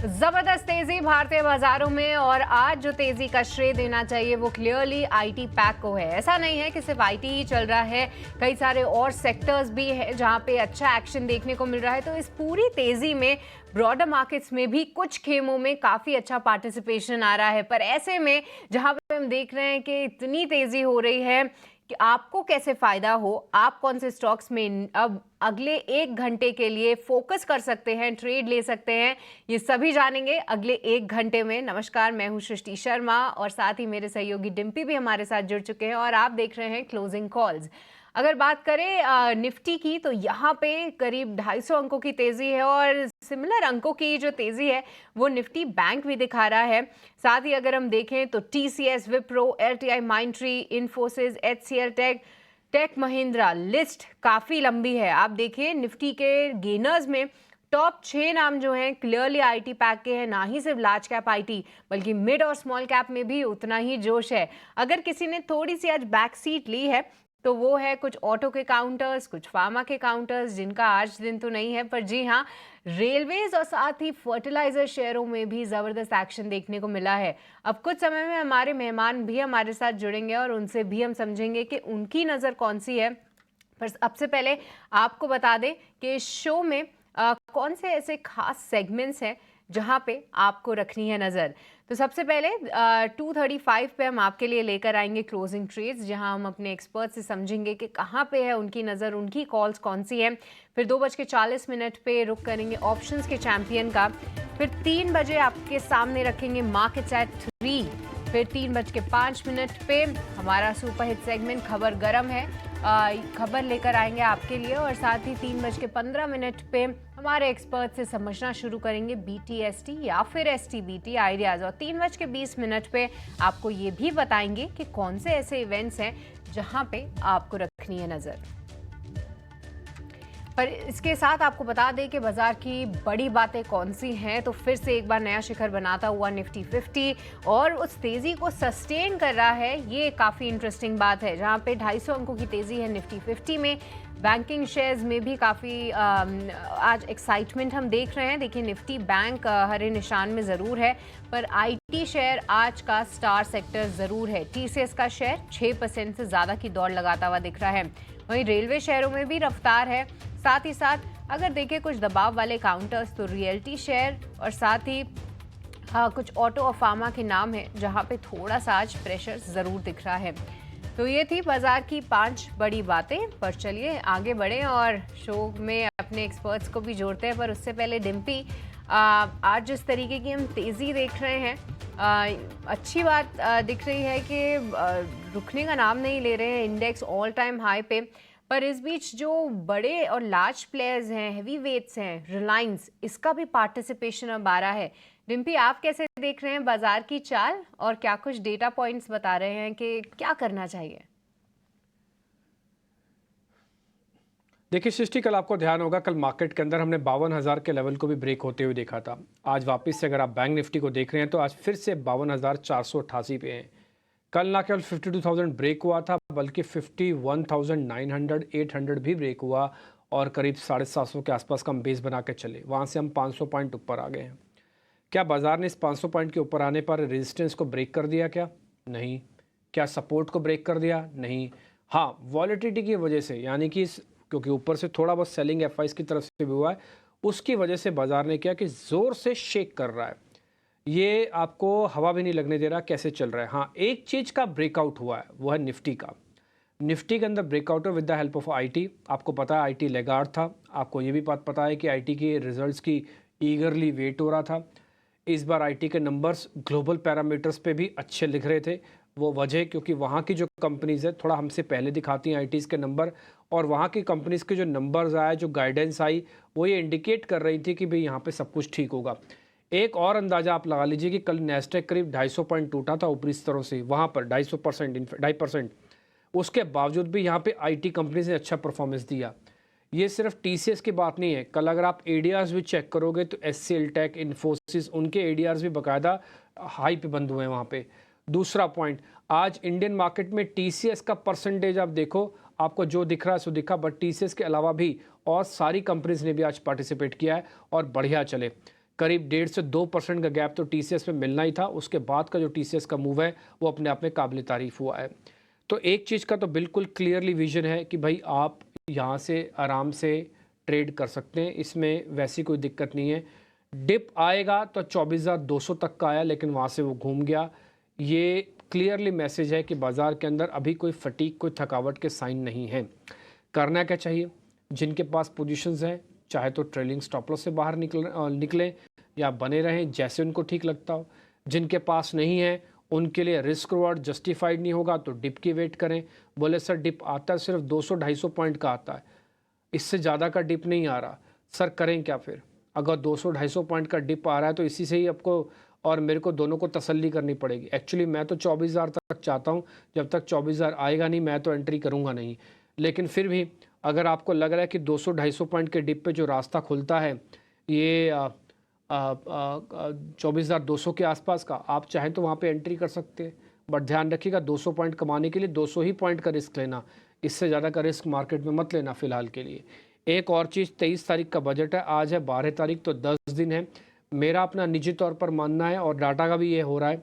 जबरदस्त तेजी भारतीय बाजारों में और आज जो तेजी का श्रेय देना चाहिए वो क्लियरली आईटी पैक को है। ऐसा नहीं है कि सिर्फ आईटी ही चल रहा है, कई सारे और सेक्टर्स भी है जहां पे अच्छा एक्शन देखने को मिल रहा है। तो इस पूरी तेजी में ब्रॉडर मार्केट्स में भी कुछ खेमों में काफी अच्छा पार्टिसिपेशन आ रहा है। पर ऐसे में जहां पे हम देख रहे हैं कि इतनी तेजी हो रही है कि आपको कैसे फायदा हो, आप कौन से स्टॉक्स में अब अगले 1 घंटे के लिए फोकस कर सकते हैं, ट्रेड ले सकते हैं, ये सभी जानेंगे अगले 1 घंटे में। नमस्कार, मैं हूं सृष्टि शर्मा और साथ ही मेरे सहयोगी डिम्पी भी हमारे साथ जुड़ चुके हैं और आप देख रहे हैं क्लोजिंग कॉल्स। अगर बात करें निफ्टी की तो यहाँ पे करीब 250 अंकों की तेजी है और सिमिलर अंकों की जो तेजी है वो निफ्टी बैंक भी दिखा रहा है। साथ ही अगर हम देखें तो TCS, Wipro, LTI, Mindtree, Infosys, HCL tech, tech Mahindra, list काफी लंबी है। आप देखिए निफ्टी के गेनर्स में टॉप 6 नाम जो हैं क्लियरली आईटी पैक के हैं। ना ही सिर्फ लार्ज कैप आईटी बल्कि मिड और स्मॉल कैप में भी उतना ही जोश है। अगर किसी ने थोड़ी सी आज बैक सीट ली है तो वो है कुछ ऑटो के काउंटर्स, कुछ फार्मा के काउंटर्स जिनका आज दिन तो नहीं है, पर जी हाँ, रेलवेज और साथ ही फर्टिलाइजर शेयरों में भी जबरदस्त एक्शन देखने को मिला है। अब कुछ समय में हमारे मेहमान भी हमारे साथ जुड़ेंगे और उनसे भी हम समझेंगे कि उनकी नज़र कौन सी है। पर सबसे पहले आपको बता दें कि इस शो में कौन से ऐसे खास सेगमेंट्स हैं जहां पे आपको रखनी है नज़र। तो सबसे पहले 2:35 पे हम आपके लिए लेकर आएंगे क्लोजिंग ट्रेड्स, जहां हम अपने एक्सपर्ट से समझेंगे कि कहां पे है उनकी नज़र, उनकी कॉल्स कौन सी हैं। फिर 2:40 पे रुक करेंगे ऑप्शंस के चैंपियन का। फिर 3 बजे आपके सामने रखेंगे मार्केट्स एट 3। फिर 3:05 पे हमारा सुपरहिट सेगमेंट खबर गरम है, खबर लेकर आएंगे आपके लिए। और साथ ही 3:15 पे हमारे एक्सपर्ट से समझना शुरू करेंगे बीटीएसटी या फिर एसटीबीटी आइडियाज। और 3:20 पे आपको ये भी बताएंगे कि कौन से ऐसे इवेंट्स हैं जहां पे आपको रखनी है नजर। पर इसके साथ आपको बता दें कि बाजार की बड़ी बातें कौन सी हैं। तो फिर से एक बार नया शिखर बनाता हुआ निफ्टी 50 और उस तेजी को सस्टेन कर रहा है, ये काफ़ी इंटरेस्टिंग बात है। जहां पे 250 अंकों की तेजी है निफ्टी 50 में। बैंकिंग शेयर्स में भी काफ़ी आज एक्साइटमेंट हम देख रहे हैं। देखिए निफ्टी बैंक हरे निशान में ज़रूर है, पर आईटी शेयर आज का स्टार सेक्टर ज़रूर है। टीसीएस का शेयर 6% से ज़्यादा की दौड़ लगाता हुआ दिख रहा है। वहीं रेलवे शेयरों में भी रफ्तार है। साथ ही साथ अगर देखें कुछ दबाव वाले काउंटर्स तो रियल्टी शेयर और साथ ही कुछ ऑटो और फार्मा के नाम हैं जहां पे थोड़ा सा आज प्रेशर ज़रूर दिख रहा है। तो ये थी बाजार की 5 बड़ी बातें। पर चलिए आगे बढ़ें और शो में अपने एक्सपर्ट्स को भी जोड़ते हैं। पर उससे पहले डिम्पी, आज जिस तरीके की हम तेज़ी देख रहे हैं, अच्छी बात दिख रही है कि रुकने का नाम नहीं ले रहे हैं, इंडेक्स ऑल टाइम हाई पे। पर इस बीच जो बड़े और लार्ज प्लेयर्स हैं, हैवी वेट्स हैं, रिलायंस, इसका भी पार्टिसिपेशन अब आ रहा है। डिम्पी, आप कैसे देख रहे हैं बाजार की चाल और क्या कुछ डेटा पॉइंट्स बता रहे हैं कि क्या करना चाहिए? देखिए सृष्टि, कल आपको ध्यान होगा कल मार्केट के अंदर हमने 52,000 के लेवल को भी ब्रेक होते हुए देखा था। आज वापस से अगर आप बैंक निफ्टी को देख रहे हैं तो आज फिर से 52,488 पे हैं। कल ना केवल 52,000 ब्रेक हुआ था बल्कि 51,900, 800 भी ब्रेक हुआ और करीब 750 के आसपास का हम बेस बना के चले। वहाँ से हम 500 पॉइंट ऊपर आ गए हैं। क्या बाजार ने इस 500 पॉइंट के ऊपर आने पर रेजिस्टेंस को ब्रेक कर दिया? क्या नहीं। क्या सपोर्ट को ब्रेक कर दिया? नहीं। हाँ, वॉलेटिलिटी की वजह से, यानी कि क्योंकि ऊपर से थोड़ा बहुत सेलिंग एफआईज की तरफ से भी हुआ है, उसकी वजह से बाजार ने क्या कि ज़ोर से शेक कर रहा है। ये आपको हवा भी नहीं लगने दे रहा कैसे चल रहा है। हाँ, एक चीज़ का ब्रेकआउट हुआ है, वो है निफ्टी का। निफ्टी के अंदर ब्रेकआउट है with the help of IT. आपको पता है आईटी लेगार्ड था। आपको ये भी बात पता है कि आईटी के रिजल्ट्स की ईगरली वेट हो रहा था। इस बार आईटी के नंबर्स ग्लोबल पैरामीटर्स पे भी अच्छे लिख रहे थे। वो वजह क्योंकि वहाँ की जो कंपनीज़ है थोड़ा हमसे पहले दिखाती हैं आईटीज़ के नंबर, और वहाँ की कंपनीज़ के जो नंबर्स आए, जो गाइडेंस आई, वो ये इंडिकेट कर रही थी कि भाई यहाँ पे सब कुछ ठीक होगा। एक और अंदाज़ा आप लगा लीजिए कि कल नेस्डेक करीब 250 पॉइंट टूटा था ऊपरी स्तरों से, वहाँ पर 2.5%। उसके बावजूद भी यहाँ पे आईटी कंपनीज ने अच्छा परफॉर्मेंस दिया। ये सिर्फ टीसीएस की बात नहीं है। कल अगर आप एडीआर्स भी चेक करोगे तो एचसीएल टेक, इन्फोसिस, उनके एडीआर्स भी बाकायदा हाई पे बंद हुए हैं वहाँ पे। दूसरा पॉइंट, आज इंडियन मार्केट में टीसीएस का परसेंटेज आप देखो, आपको जो दिख रहा है सो दिखा, बट टीसीएस के अलावा भी और सारी कंपनीज ने भी आज पार्टिसिपेट किया है और बढ़िया चले। करीब 1.5 से 2% का गैप तो टीसीएस में मिलना ही था। उसके बाद का जो टीसीएस का मूव है वो अपने आप में काबिल तारीफ़ हुआ है। तो एक चीज़ का तो बिल्कुल क्लियरली विजन है कि भाई आप यहाँ से आराम से ट्रेड कर सकते हैं, इसमें वैसी कोई दिक्कत नहीं है। डिप आएगा तो 24,200 तक का आया, लेकिन वहाँ से वो घूम गया। ये क्लियरली मैसेज है कि बाज़ार के अंदर अभी कोई फटीग, कोई थकावट के साइन नहीं हैं। करना क्या चाहिए? जिनके पास पोजीशंस हैं, चाहे तो ट्रेलिंग स्टॉप लॉस से बाहर निकलें या बने रहें जैसे उनको ठीक लगता हो। जिनके पास नहीं है उनके लिए रिस्क रिवॉर्ड जस्टिफाइड नहीं होगा तो डिप की वेट करें। बोले सर डिप आता है सिर्फ 200-250 पॉइंट का आता है, इससे ज़्यादा का डिप नहीं आ रहा। सर करें क्या फिर? अगर 200-250 पॉइंट का डिप आ रहा है तो इसी से ही आपको और मेरे को दोनों को तसल्ली करनी पड़ेगी। एक्चुअली मैं तो 24,000 तक चाहता हूँ, जब तक 24,000 आएगा नहीं मैं तो एंट्री करूँगा नहीं। लेकिन फिर भी अगर आपको लग रहा है कि 200-250 पॉइंट के डिप पे जो रास्ता खुलता है ये 24,200 के आसपास का, आप चाहें तो वहाँ पे एंट्री कर सकते हैं। बट ध्यान रखिएगा 200 पॉइंट कमाने के लिए 200 ही पॉइंट का रिस्क लेना, इससे ज़्यादा का रिस्क मार्केट में मत लेना फ़िलहाल के लिए। एक और चीज़, 23 तारीख का बजट है, आज है 12 तारीख, तो 10 दिन है। मेरा अपना निजी तौर पर मानना है और डाटा का भी ये हो रहा है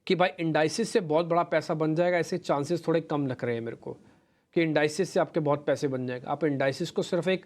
कि भाई इंडाइसिस से बहुत बड़ा पैसा बन जाएगा, ऐसे चांसेस थोड़े कम लग रहे हैं मेरे को कि इंडाइसिस से आपके बहुत पैसे बन जाएगा। आप इंडाइसिस को सिर्फ एक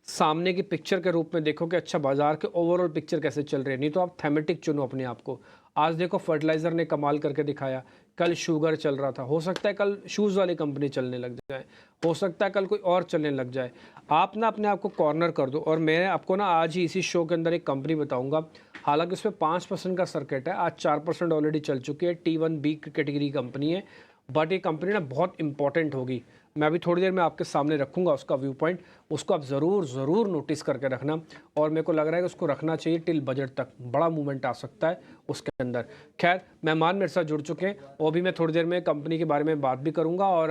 सामने की पिक्चर के रूप में देखो कि अच्छा बाजार के ओवरऑल पिक्चर कैसे चल रही है, नहीं तो आप थेमेटिक चुनो अपने आप को। आज देखो फर्टिलाइज़र ने कमाल करके दिखाया, कल शुगर चल रहा था, हो सकता है कल शूज़ वाली कंपनी चलने लग जाए, हो सकता है कल कोई और चलने लग जाए। आप ना अपने आप को कॉर्नर कर दो। और मैं आपको ना आज ही इसी शो के अंदर एक कंपनी बताऊंगा, हालांकि उसमें 5% का सर्किट है, आज 4% ऑलरेडी चल चुकी है। T1B कैटेगरी कंपनी है, बट ये कंपनी ना बहुत इंपॉर्टेंट होगी। मैं अभी थोड़ी देर में आपके सामने रखूंगा उसका व्यू पॉइंट, उसको आप ज़रूर नोटिस करके रखना। और मेरे को लग रहा है कि उसको रखना चाहिए टिल बजट तक, बड़ा मूवमेंट आ सकता है उसके अंदर। खैर मेहमान मेरे साथ जुड़ चुके हैं और भी मैं थोड़ी देर में कंपनी के बारे में बात भी करूँगा और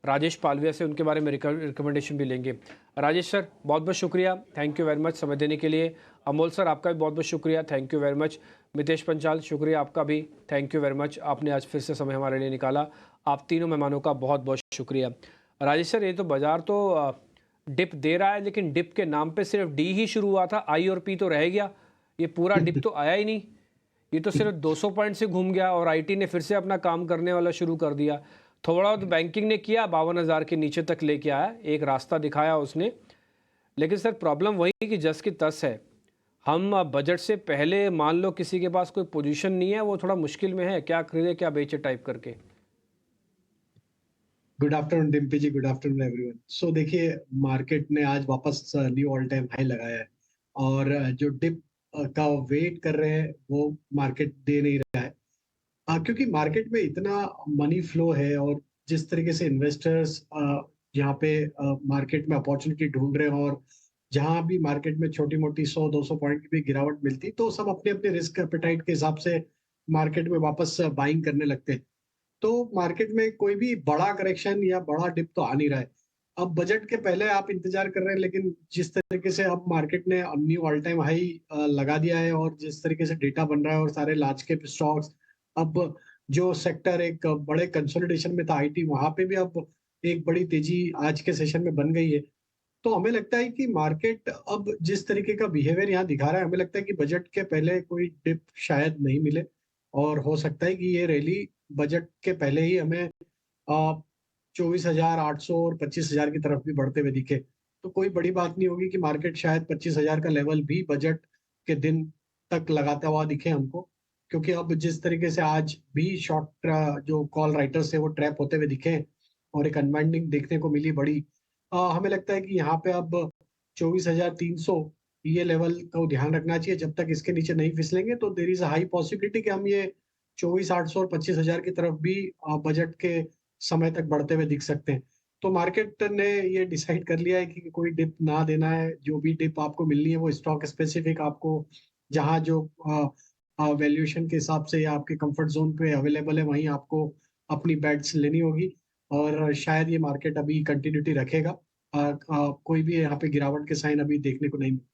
राजेश पालविया से उनके बारे में रिकमेंडेशन भी लेंगे। राजेश सर बहुत बहुत शुक्रिया, थैंक यू वेरी मच समय देने के लिए। अमोल सर आपका भी बहुत बहुत शुक्रिया, thank you very much. Mitesh Panchal शुक्रिया आपका भी, थैंक यू वेरी मच, आपने आज फिर से समय हमारे लिए निकाला। आप तीनों मेहमानों का बहुत बहुत शुक्रिया। राजेश सर ये तो बाजार तो डिप दे रहा है, लेकिन डिप के नाम पे सिर्फ डी ही शुरू हुआ था, आई और पी तो रह गया, ये पूरा डिप तो आया ही नहीं। ये तो सिर्फ 200 पॉइंट से घूम गया और आईटी ने फिर से अपना काम करने वाला शुरू कर दिया। थोड़ा बहुत बैंकिंग ने किया, 52,000 के नीचे तक लेके आया, एक रास्ता दिखाया उसने। लेकिन सर प्रॉब्लम वही कि जस की तस है, हम बजट से पहले मान लो किसी के पास कोई पोजीशन नहीं है, वो थोड़ा मुश्किल में है, क्या खरीदे क्या बेचे टाइप करके। गुड आफ्टरनून डिम्पी जी, गुड आफ्टरनून एवरीवन। सो देखिए मार्केट ने आज वापस न्यू ऑल टाइम हाई लगाया है और जो डिप का वेट कर रहे हैं वो मार्केट दे नहीं रहा है। क्योंकि मार्केट में इतना मनी फ्लो है और जिस तरीके से इन्वेस्टर्स यहाँ पे मार्केट में अपॉर्चुनिटी ढूंढ रहे हैं और जहां भी मार्केट में छोटी मोटी 100-200 पॉइंट की भी गिरावट मिलती तो सब अपने अपने रिस्क एपेटाइट के हिसाब से मार्केट में वापस बाइंग करने लगते हैं। तो मार्केट में कोई भी बड़ा करेक्शन या बड़ा डिप तो आ नहीं रहा है। अब बजट के पहले आप इंतजार कर रहे हैं, लेकिन जिस तरीके से अब मार्केट ने न्यू ऑल टाइम हाई लगा दिया है और जिस तरीके से डेटा बन रहा है और सारे लार्ज कैप स्टॉक्स, अब जो सेक्टर एक बड़े कंसोलिडेशन में था आईटी, वहां पे भी अब एक बड़ी तेजी आज के सेशन में बन गई है। तो हमें लगता है कि मार्केट अब जिस तरीके का बिहेवियर यहाँ दिखा रहा है, हमें लगता है कि बजट के पहले कोई डिप शायद नहीं मिले और हो सकता है कि ये रैली बजट के पहले ही हमें 24,800 और 25,000 की तरफ भी बढ़ते हुए दिखे। तो कोई बड़ी बात नहीं होगी कि मार्केट शायद 25,000 का लेवल भी बजट के दिन तक लगाता हुआ दिखे हमको, क्योंकि अब जिस तरीके से आज भी शॉर्ट जो कॉल राइटर्स है वो ट्रैप होते हुए दिखे और एक अनवाइंडिंग देखने को मिली बड़ी। हमें लगता है कि यहाँ पे अब 24,300 ये लेवल को ध्यान रखना चाहिए। जब तक इसके नीचे नहीं फिसलेंगे तो there is a high possibility कि हम ये 24,800 और 25,000 की तरफ भी बजट के समय तक बढ़ते हुए दिख सकते हैं। तो मार्केट ने ये डिसाइड कर लिया है कि कोई डिप ना देना है। जो भी डिप आपको मिलनी है वो स्टॉक स्पेसिफिक आपको जहाँ जो वैल्यूएशन के हिसाब से या आपके कंफर्ट जोन पे अवेलेबल है वहीं आपको अपनी बेट्स लेनी होगी और शायद ये मार्केट अभी कंटिन्यूटी रखेगा। कोई भी यहाँ पे गिरावट के साइन अभी देखने को नहीं मिले।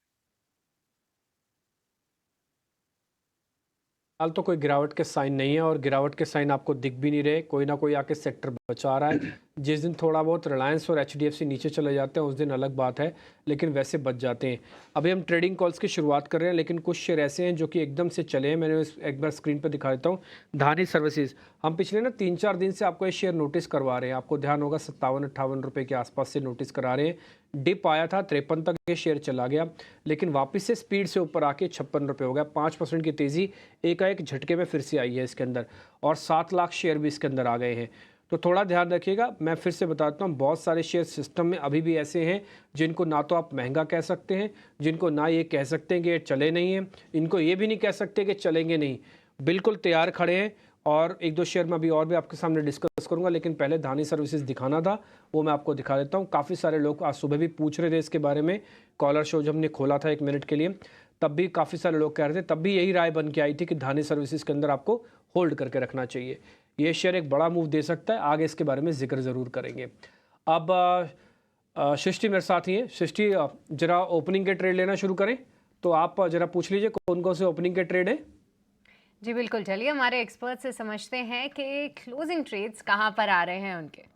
हाल तो कोई गिरावट के साइन नहीं है और गिरावट के साइन आपको दिख भी नहीं रहे, कोई ना कोई आके सेक्टर बचा रहा है। जिस दिन थोड़ा बहुत रिलायंस और HDFC नीचे चले जाते हैं उस दिन अलग बात है, लेकिन वैसे बच जाते हैं। अभी हम ट्रेडिंग कॉल्स की शुरुआत कर रहे हैं, लेकिन कुछ शेयर ऐसे हैं जो कि एकदम से चले हैं। मैंने एक बार स्क्रीन पर दिखा देता हूँ। धानी सर्विसेज, हम पिछले 3-4 दिन से आपको ये शेयर नोटिस करवा रहे हैं। आपको ध्यान होगा 57-58 रुपये के आसपास से नोटिस करा रहे हैं। डिप आया था 53 तक, ये शेयर चला गया, लेकिन वापस से स्पीड से ऊपर आके 56 रुपये हो गया। 5% की तेज़ी एकाएक झटके में फिर से आई है इसके अंदर, और 7 लाख शेयर भी इसके अंदर आ गए हैं। तो थोड़ा ध्यान रखिएगा। मैं फिर से बताता हूँ, बहुत सारे शेयर सिस्टम में अभी भी ऐसे हैं जिनको ना तो आप महंगा कह सकते हैं, जिनको ना ये कह सकते हैं कि ये चले नहीं हैं, इनको ये भी नहीं कह सकते कि चलेंगे नहीं। बिल्कुल तैयार खड़े हैं, और एक दो शेयर में अभी और भी आपके सामने डिस्कस करूंगा, लेकिन पहले धानी सर्विसेज दिखाना था, वो मैं आपको दिखा देता हूँ। काफ़ी सारे लोग आज सुबह भी पूछ रहे थे इसके बारे में। कॉलर शो जब हमने खोला था 1 मिनट के लिए, तब भी काफ़ी सारे लोग कह रहे थे, तब भी यही राय बन के आई थी कि धानी सर्विसेज के अंदर आपको होल्ड करके रखना चाहिए। ये शेयर एक बड़ा मूव दे सकता है, आगे इसके बारे में जिक्र ज़रूर करेंगे। अब सृष्टि मेरे साथ ही हैं। सृष्टि, जरा ओपनिंग के ट्रेड लेना शुरू करें, तो आप जरा पूछ लीजिए कौन कौन से ओपनिंग के ट्रेड हैं। जी बिल्कुल, चलिए हमारे एक्सपर्ट से समझते हैं कि क्लोजिंग ट्रेड्स कहां पर आ रहे हैं उनके।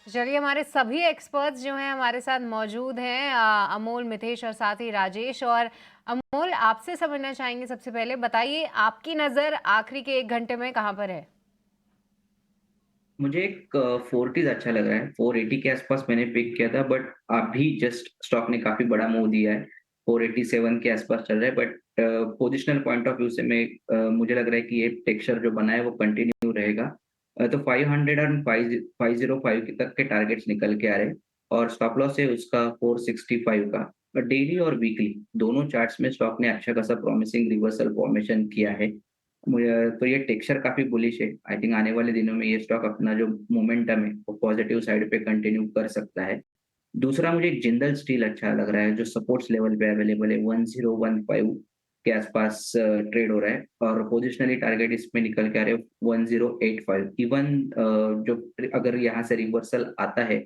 चलिए, हमारे सभी एक्सपर्ट्स जो हैं हमारे साथ मौजूद हैं, अमोल, मितेश और साथ ही राजेश। और अमोल, आपसे समझना चाहेंगे, सबसे पहले बताइए आपकी नज़र आखिरी के 1 घंटे में कहां पर है? मुझे एक 40 अच्छा लग रहा है। 480 के आसपास मैंने पिक किया था, बट अभी जस्ट स्टॉक ने काफी बड़ा मूव दिया है। 487 के आसपास चल रहा है, but positional point of view से मुझे लग रहा है कि ये टेक्सचर जो बना है वो कंटिन्यू रहेगा। तो 500 और 505 तक के टारगेट्स निकल के आ रहे हैं, और स्टॉप लॉस है उसका 465 का। डेली और वीकली दोनों चार्ट्स में स्टॉक ने अच्छा खासा प्रॉमिसिंग रिवर्सल फॉर्मेशन किया है। मुझे तो ये टेक्सचर काफी बुलिश है। आई थिंक आने वाले दिनों में ये स्टॉक अपना जो मोमेंटम है वो पॉजिटिव साइड पे कंटिन्यू कर सकता है। दूसरा, मुझे जिंदल स्टील अच्छा लग रहा है, जो सपोर्ट्स लेवल पे अवेलेबल है। 1015 के आसपास ट्रेड हो रहा है, और पोजिशनली टारगेट इसमें निकल के आ रहे हैं 1085। इवन जो अगर यहाँ से रिवर्सल आता है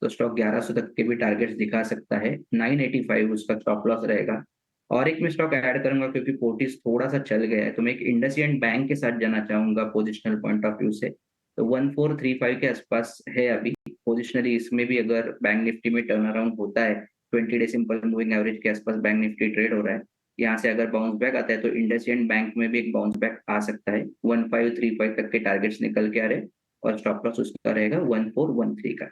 तो स्टॉक 1100 तक के भी टारगेट्स दिखा सकता है। 985 उसका स्टॉप लॉस रहेगा। और एक मैं स्टॉक ऐड करूंगा, क्योंकि फोर्टिस थोड़ा सा चल गया है, तो मैं एक इंडसइंड बैंक के साथ जाना चाहूंगा पोजिशनल पॉइंट ऑफ व्यू से। तो 1435 के आसपास है अभी पोजिशनली। इसमें भी अगर बैंक निफ्टी में टर्न अराउंड होता है, 20 डे सिंपल मूविंग एवरेज के आसपास बैंक निफ्टी ट्रेड हो रहा है, यहाँ से अगर बाउंस बैक आता है तो इंडसइंड बैंक में भी एक बाउंस बैक आ सकता है। 1535 तक के टारगेट्स निकल के आ रहे हैं, और स्टॉप लॉस उसका रहेगा 1413 का।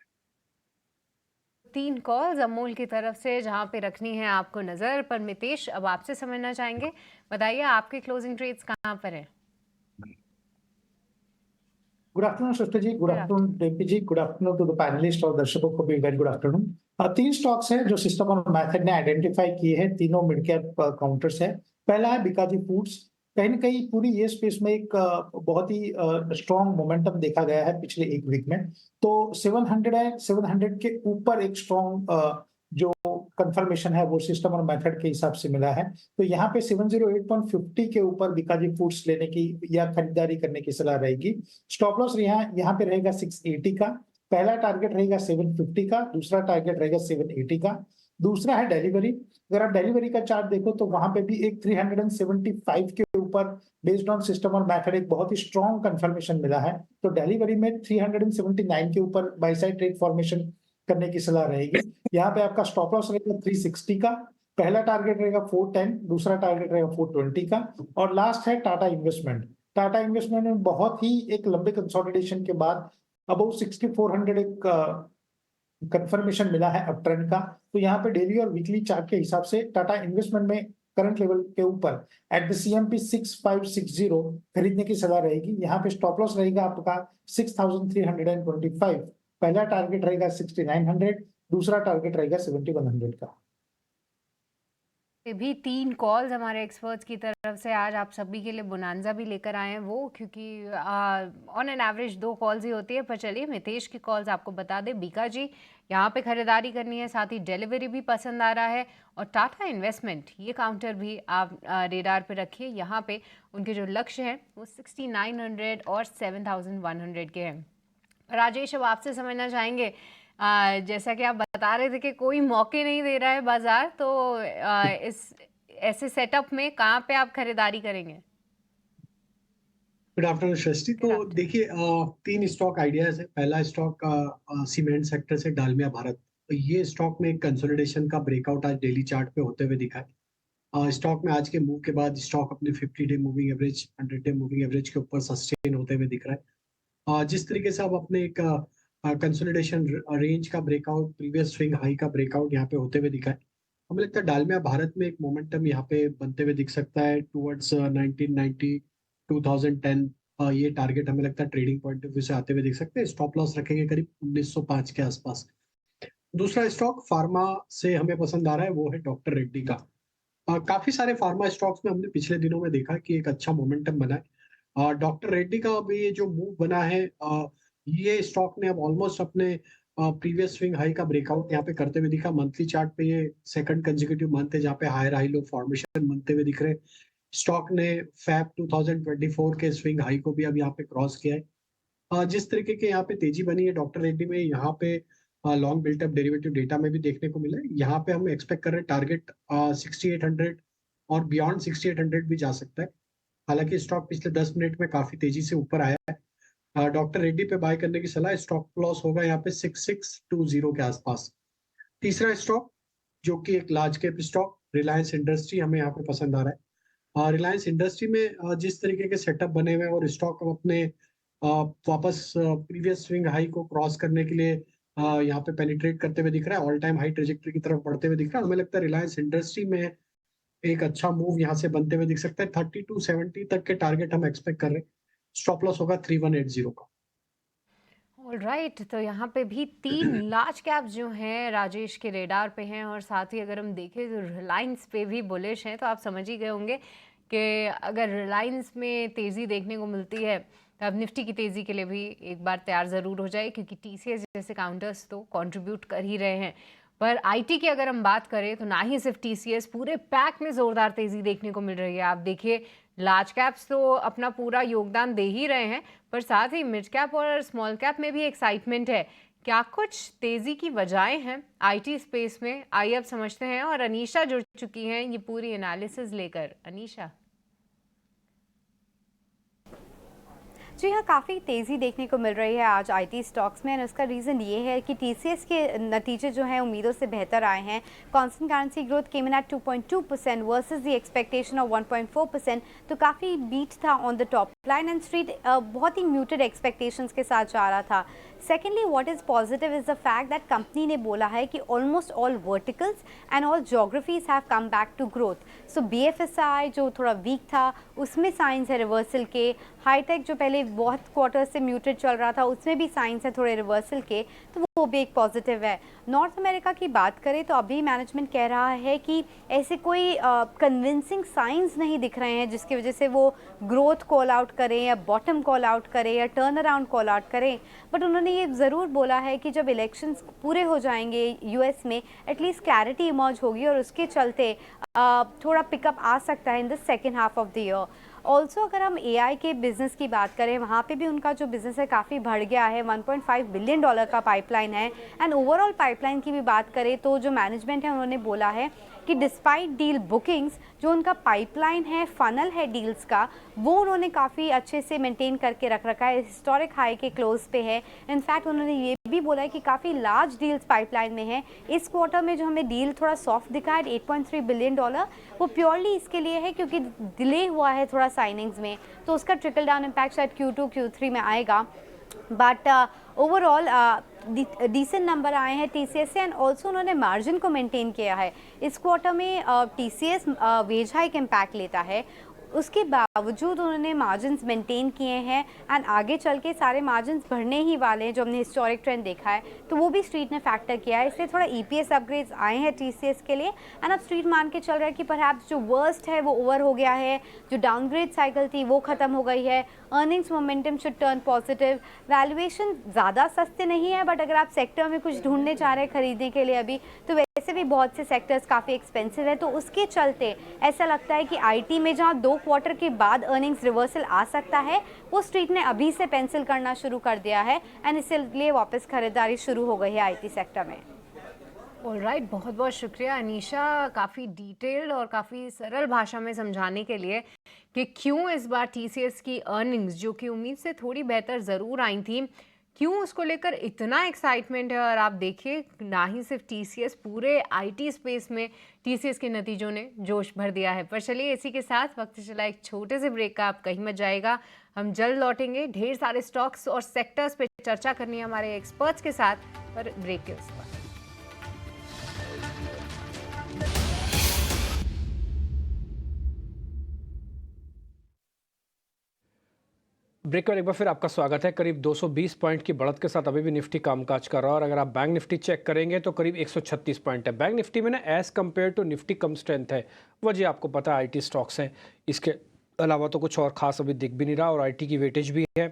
3 कॉल्स अमोल की तरफ से जहां पे रखनी है आपको नज़र पर। मितेश, अब आपसे समझना चाहेंगे, बताइए आपके क्लोजिंग ट्रेड्स कहां पर है? Good afternoon Srishti ji, good Good afternoon डेपी जी, good afternoon to the panelist और दर्शकों को भी वेरी गुड आफ्टरनून। 3 स्टॉक्स हैं जो सिस्टम और मेथड ने आइडेंटिफाई किए हैं, तीनों मिड कैप काउंटर्स है। पहला है बीकाजी फूड्स। कहीं ना कहीं पूरी ये स्पेस में एक बहुत ही स्ट्रॉन्ग मोमेंटम देखा गया है पिछले 1 वीक में। तो 700 है, 700 के ऊपर एक स्ट्रॉन्ग जो कंफर्मेशन है वो सिस्टम और मेथड के हिसाब से मिला है। तो यहाँ पे 708.50 के ऊपर बीकाजी फूड्स लेने की या खरीदारी करने की सलाह रहेगी। स्टॉप लॉस यहाँ पे रहेगा 680 का। पहला टारगेट रहेगा 750 का, दूसरा टारगेट रहेगा 780 का। दूसरा है डिलीवरी। अगर आप डिलीवरी का चार्ट देखो तो वहां पे भी एक 375 के ऊपर बेस्ड ऑन सिस्टम और मेथड एक बहुत ही स्ट्रॉन्ग कंफर्मेशन मिला है। तो डिलीवरी में 379 के ऊपर बाय साइड ट्रेड फॉर्मेशन करने की सलाह रहेगी। यहाँ पे आपका स्टॉप लॉस रहेगा 360 का। पहला टारगेट रहेगा 410, दूसरा टारगेट रहेगा 420 का। और लास्ट है टाटा इन्वेस्टमेंट। टाटा इन्वेस्टमेंट में बहुत ही एक लंबे कंसोलिडेशन के बाद अबाउट 6400 एक कंफर्मेशन मिला है अप ट्रेंड का। तो यहाँ पे डेली और वीकली चार्ट के हिसाब से टाटा इन्वेस्टमेंट में करंट लेवल के ऊपर एट द CMP 6560 खरीदने की सलाह रहेगी। यहाँ पे स्टॉप लॉस रहेगा आपका 6325। पहला टारगेट रहेगा 6900, दूसरा टारगेट रहेगा 7100 का। ये भी 3 कॉल्स हमारे एक्सपर्ट्स की तरफ से आज आप सभी के लिए बोनांजा भी लेकर आए हैं वो, क्योंकि ऑन एन एवरेज 2 कॉल्स ही होती है। पर चलिए मितेश की कॉल्स आपको बता दें। बीकाजी यहाँ पे खरीदारी करनी है, साथ ही डिलीवरी भी पसंद आ रहा है, और टाटा इन्वेस्टमेंट ये काउंटर भी आप रेडार पे रखिए। यहाँ पे उनके जो लक्ष्य हैं वो 6900 और 7100 के हैं। राजेश, अब आपसे समझना चाहेंगे, जैसा कि आप बता रहे थे कि कोई मौके नहीं दे रहा है बाजार, तो इस ऐसे सेटअप में कहाँ पे आप खरीदारी करेंगे? गुड आफ्टरनून सृष्टि। गुड तो आफ्टरनून। देखिए, तीन स्टॉक आइडियाज है। पहला स्टॉक सीमेंट सेक्टर से डालमिया भारत। तो ये स्टॉक में एक कंसोलिडेशन का ब्रेकआउट आज डेली चार्ट पे होते हुए दिखा है। स्टॉक में आज के मूव के बाद स्टॉक अपने 50-डे मूविंग एवरेज, 100-डे मूविंग एवरेज के ऊपर सस्टेन होते हुए दिख रहा है। जिस तरीके से अब अपने एक कंसोलिडेशन रेंज का ब्रेकआउट, प्रीवियस स्विंग हाई का ब्रेकआउट यहाँ पे होते हुए दिखा है, हमें लगता है डालमिया भारत में एक मोमेंटम यहाँ पे बनते हुए दिख सकता है टुवर्ड्स 1990, 2010। ये टारगेट हमें लगता है ट्रेडिंग पॉइंट ऑफ व्यू से आते हुए दिख सकते हैं। स्टॉप लॉस रखेंगे करीब 1905 के आसपास। दूसरा स्टॉक फार्मा से हमें पसंद आ रहा है, वो है डॉक्टर रेड्डी का। काफी सारे फार्मा स्टॉक्स में हमने पिछले दिनों में देखा कि एक अच्छा मोमेंटम बना है। डॉक्टर रेड्डी का अभी ये जो मूव बना है, ये स्टॉक ने अब ऑलमोस्ट अपने प्रीवियस स्विंग हाई का ब्रेकआउट यहाँ पे करते हुए दिखा। मंथली चार्ट पे ये सेकंड कंसेक्यूटिव मंथ है जहाँ पे हायर हाई लो फॉर्मेशन बनते हुए दिख रहे हैं। स्टॉक ने फैब 2024 के स्विंग हाई को भी अब यहाँ पे क्रॉस किया है। जिस तरीके के यहाँ पे तेजी बनी है डॉक्टर रेड्डी में, यहाँ पे लॉन्ग बिल्टअप डेरिवेटिव डेटा में भी देखने को मिला है। यहाँ पे हम एक्सपेक्ट कर रहे हैं टारगेट 6800 और बियॉन्ड 6800 भी जा सकता है। हालांकि स्टॉक पिछले 10 मिनट में काफी तेजी से ऊपर आया है। डॉक्टर रेड्डी पे बाय करने की सलाह। स्टॉप लॉस होगा यहाँ पे 6620 के आसपास। तीसरा स्टॉक जो कि एक large cap stock, Reliance industry, हमें यहाँ पे पसंद आ रहा है। रिलायंस इंडस्ट्री में जिस तरीके के सेटअप बने हुए हैं और स्टॉक अपने वापस प्रीवियस स्विंग हाई को क्रॉस करने के लिए यहाँ पे पेनिट्रेट करते हुए दिख रहा है, ऑल टाइम हाई ट्रेजेक्टरी की तरफ बढ़ते हुए दिख रहा है। हमें लगता है रिलायंस इंडस्ट्री में एक अच्छा मूव यहाँ से बनते हुए दिख सकता है। 3270 तक के टारगेट हम एक्सपेक्ट कर रहे हैं। स्टॉप लॉस होगा 3180 का। ऑलराइट, तो यहाँ पे भी 3 लार्ज कैप जो हैं राजेश के रेडार पे हैं, और साथ ही अगर हम देखें तो रिलायंस पे भी बुलिश हैं। तो आप समझ ही गए होंगे कि अगर रिलायंस में तेज़ी देखने को मिलती है तो अब निफ्टी की तेज़ी के लिए भी एक बार तैयार ज़रूर हो जाए, क्योंकि टीसीएस जैसे काउंटर्स तो कंट्रीब्यूट कर ही रहे हैं। पर आईटी की अगर हम बात करें तो ना ही सिर्फ टीसीएस, पूरे पैक में ज़ोरदार तेज़ी देखने को मिल रही है। आप देखिए, लार्ज कैप्स तो अपना पूरा योगदान दे ही रहे हैं, पर साथ ही मिड कैप और स्मॉल कैप में भी एक्साइटमेंट है। क्या कुछ तेज़ी की वजहें हैं आईटी स्पेस में? आइए अब समझते हैं, और अनीशा जुड़ चुकी हैं ये पूरी एनालिसिस लेकर। अनीशा। जी हाँ, काफ़ी तेज़ी देखने को मिल रही है आज आईटी स्टॉक्स में, और इसका रीज़न ये है कि टीसीएस के नतीजे जो हैं उम्मीदों से बेहतर आए हैं। Constant currency growth came in at 2.2% versus the expectation of 1.4%, तो काफ़ी बीट था on the top line, and street बहुत ही म्यूटेड एक्सपेक्टेशंस के साथ जा रहा था। Secondly, what is positive is the fact that company ने बोला है कि almost all verticals and all geographies have come back to growth. So BFSI जो थोड़ा वीक था उसमें साइंस है रिवर्सल के, हाईटेक जो पहले बहुत क्वार्टर से म्यूटेड चल रहा था उसमें भी साइंस है थोड़े रिवर्सल के, तो वो भी एक पॉजिटिव है। नॉर्थ अमेरिका की बात करें तो अभी मैनेजमेंट कह रहा है कि ऐसे कोई कन्विंसिंग साइंस नहीं दिख रहे हैं जिसकी वजह से वो ग्रोथ कॉल आउट करें या बॉटम कॉल आउट करें या टर्न अराउंड कॉल आउट करें। बट उन्होंने ये ज़रूर बोला है कि जब इलेक्शंस पूरे हो जाएंगे यूएस में, एटलीस्ट क्लैरिटी इमर्ज होगी और उसके चलते थोड़ा पिकअप आ सकता है in the second half of the year. Also अगर हम एआई के बिज़नेस की बात करें, वहाँ पे भी उनका जो बिज़नेस है काफ़ी बढ़ गया है। $1.5 बिलियन का पाइपलाइन है, एंड ओवरऑल पाइपलाइन की भी बात करें तो जो मैनेजमेंट है उन्होंने बोला है कि डिस्पाइट डील बुकिंग्स, जो उनका पाइपलाइन है, फनल है डील्स का, वो उन्होंने काफ़ी अच्छे से मेंटेन करके रख रखा है, हिस्टोरिक हाई के क्लोज पे है। इनफैक्ट उन्होंने ये भी बोला है कि काफ़ी लार्ज डील्स पाइपलाइन में है। इस क्वार्टर में जो हमें डील थोड़ा सॉफ्ट दिखा है $8.3 बिलियन, वो प्योरली इसके लिए है क्योंकि डिले हुआ है थोड़ा साइनिंग्स में, तो उसका ट्रिकल डाउन इम्पैक्ट शायद Q2 Q3 में आएगा। बट ओवरऑल डिसेंट नंबर आए हैं टीसीएस से, एंड ऑल्सो उन्होंने मार्जिन को मेंटेन किया है। इस क्वार्टर में टीसीएस वेज हाइक इम्पैक्ट लेता है, उसके बावजूद उन्होंने मार्जिन्स मेंटेन किए हैं, एंड आगे चल के सारे मार्जिन्स बढ़ने ही वाले हैं जो हमने हिस्टोरिक ट्रेंड देखा है, तो वो भी स्ट्रीट ने फैक्टर किया है। इसलिए थोड़ा ईपीएस अपग्रेड्स आए हैं टीसीएस के लिए, एंड अब स्ट्रीट मान के चल रहा है कि परहैप्स जो वर्स्ट है वो ओवर हो गया है, जो डाउनग्रेड साइकिल थी वो ख़त्म हो गई है, earnings momentum should turn positive. Valuation ज़्यादा सस्ते नहीं है, बट अगर आप सेक्टर में कुछ ढूंढने चाह रहे हैं खरीदने के लिए अभी, तो वैसे वैसे भी बहुत से सेक्टर्स काफ़ी एक्सपेंसिव है, तो उसके चलते ऐसा लगता है कि आईटी में जहां 2 क्वार्टर के बाद अर्निंग्स रिवर्सल आ सकता है, वो स्ट्रीट ने अभी से पेंसिल करना शुरू कर दिया है एंड इसलिए वापस खरीदारी शुरू हो गई है आईटी सेक्टर में। ऑलराइट, बहुत बहुत शुक्रिया अनीशा, काफ़ी डिटेल्ड और काफ़ी सरल भाषा में समझाने के लिए कि क्यों इस बार टीसीएस की अर्निंग्स जो कि उम्मीद से थोड़ी बेहतर ज़रूर आई थी, क्यों उसको लेकर इतना एक्साइटमेंट है। और आप देखिए, ना ही सिर्फ टीसीएस, पूरे आईटी स्पेस में टीसीएस के नतीजों ने जोश भर दिया है। पर चलिए, इसी के साथ वक्त चला एक छोटे से ब्रेक का, आप कहीं मत जाएगा। हम जल्द लौटेंगे ढेर सारे स्टॉक्स और सेक्टर्स पे चर्चा करनी है हमारे एक्सपर्ट्स के साथ, पर ब्रेक के उस पर। ब्रेक पर एक बार फिर आपका स्वागत है। करीब 220 पॉइंट की बढ़त के साथ अभी भी निफ्टी कामकाज कर रहा है और अगर आप बैंक निफ्टी चेक करेंगे तो करीब 136 पॉइंट है। बैंक निफ्टी में ना एज कंपेयर टू निफ्टी कम स्ट्रेंथ है। वजह आपको पता है, आईटी स्टॉक्स हैं, इसके अलावा तो कुछ और खास अभी दिख भी नहीं रहा और आईटी की वेटेज भी है।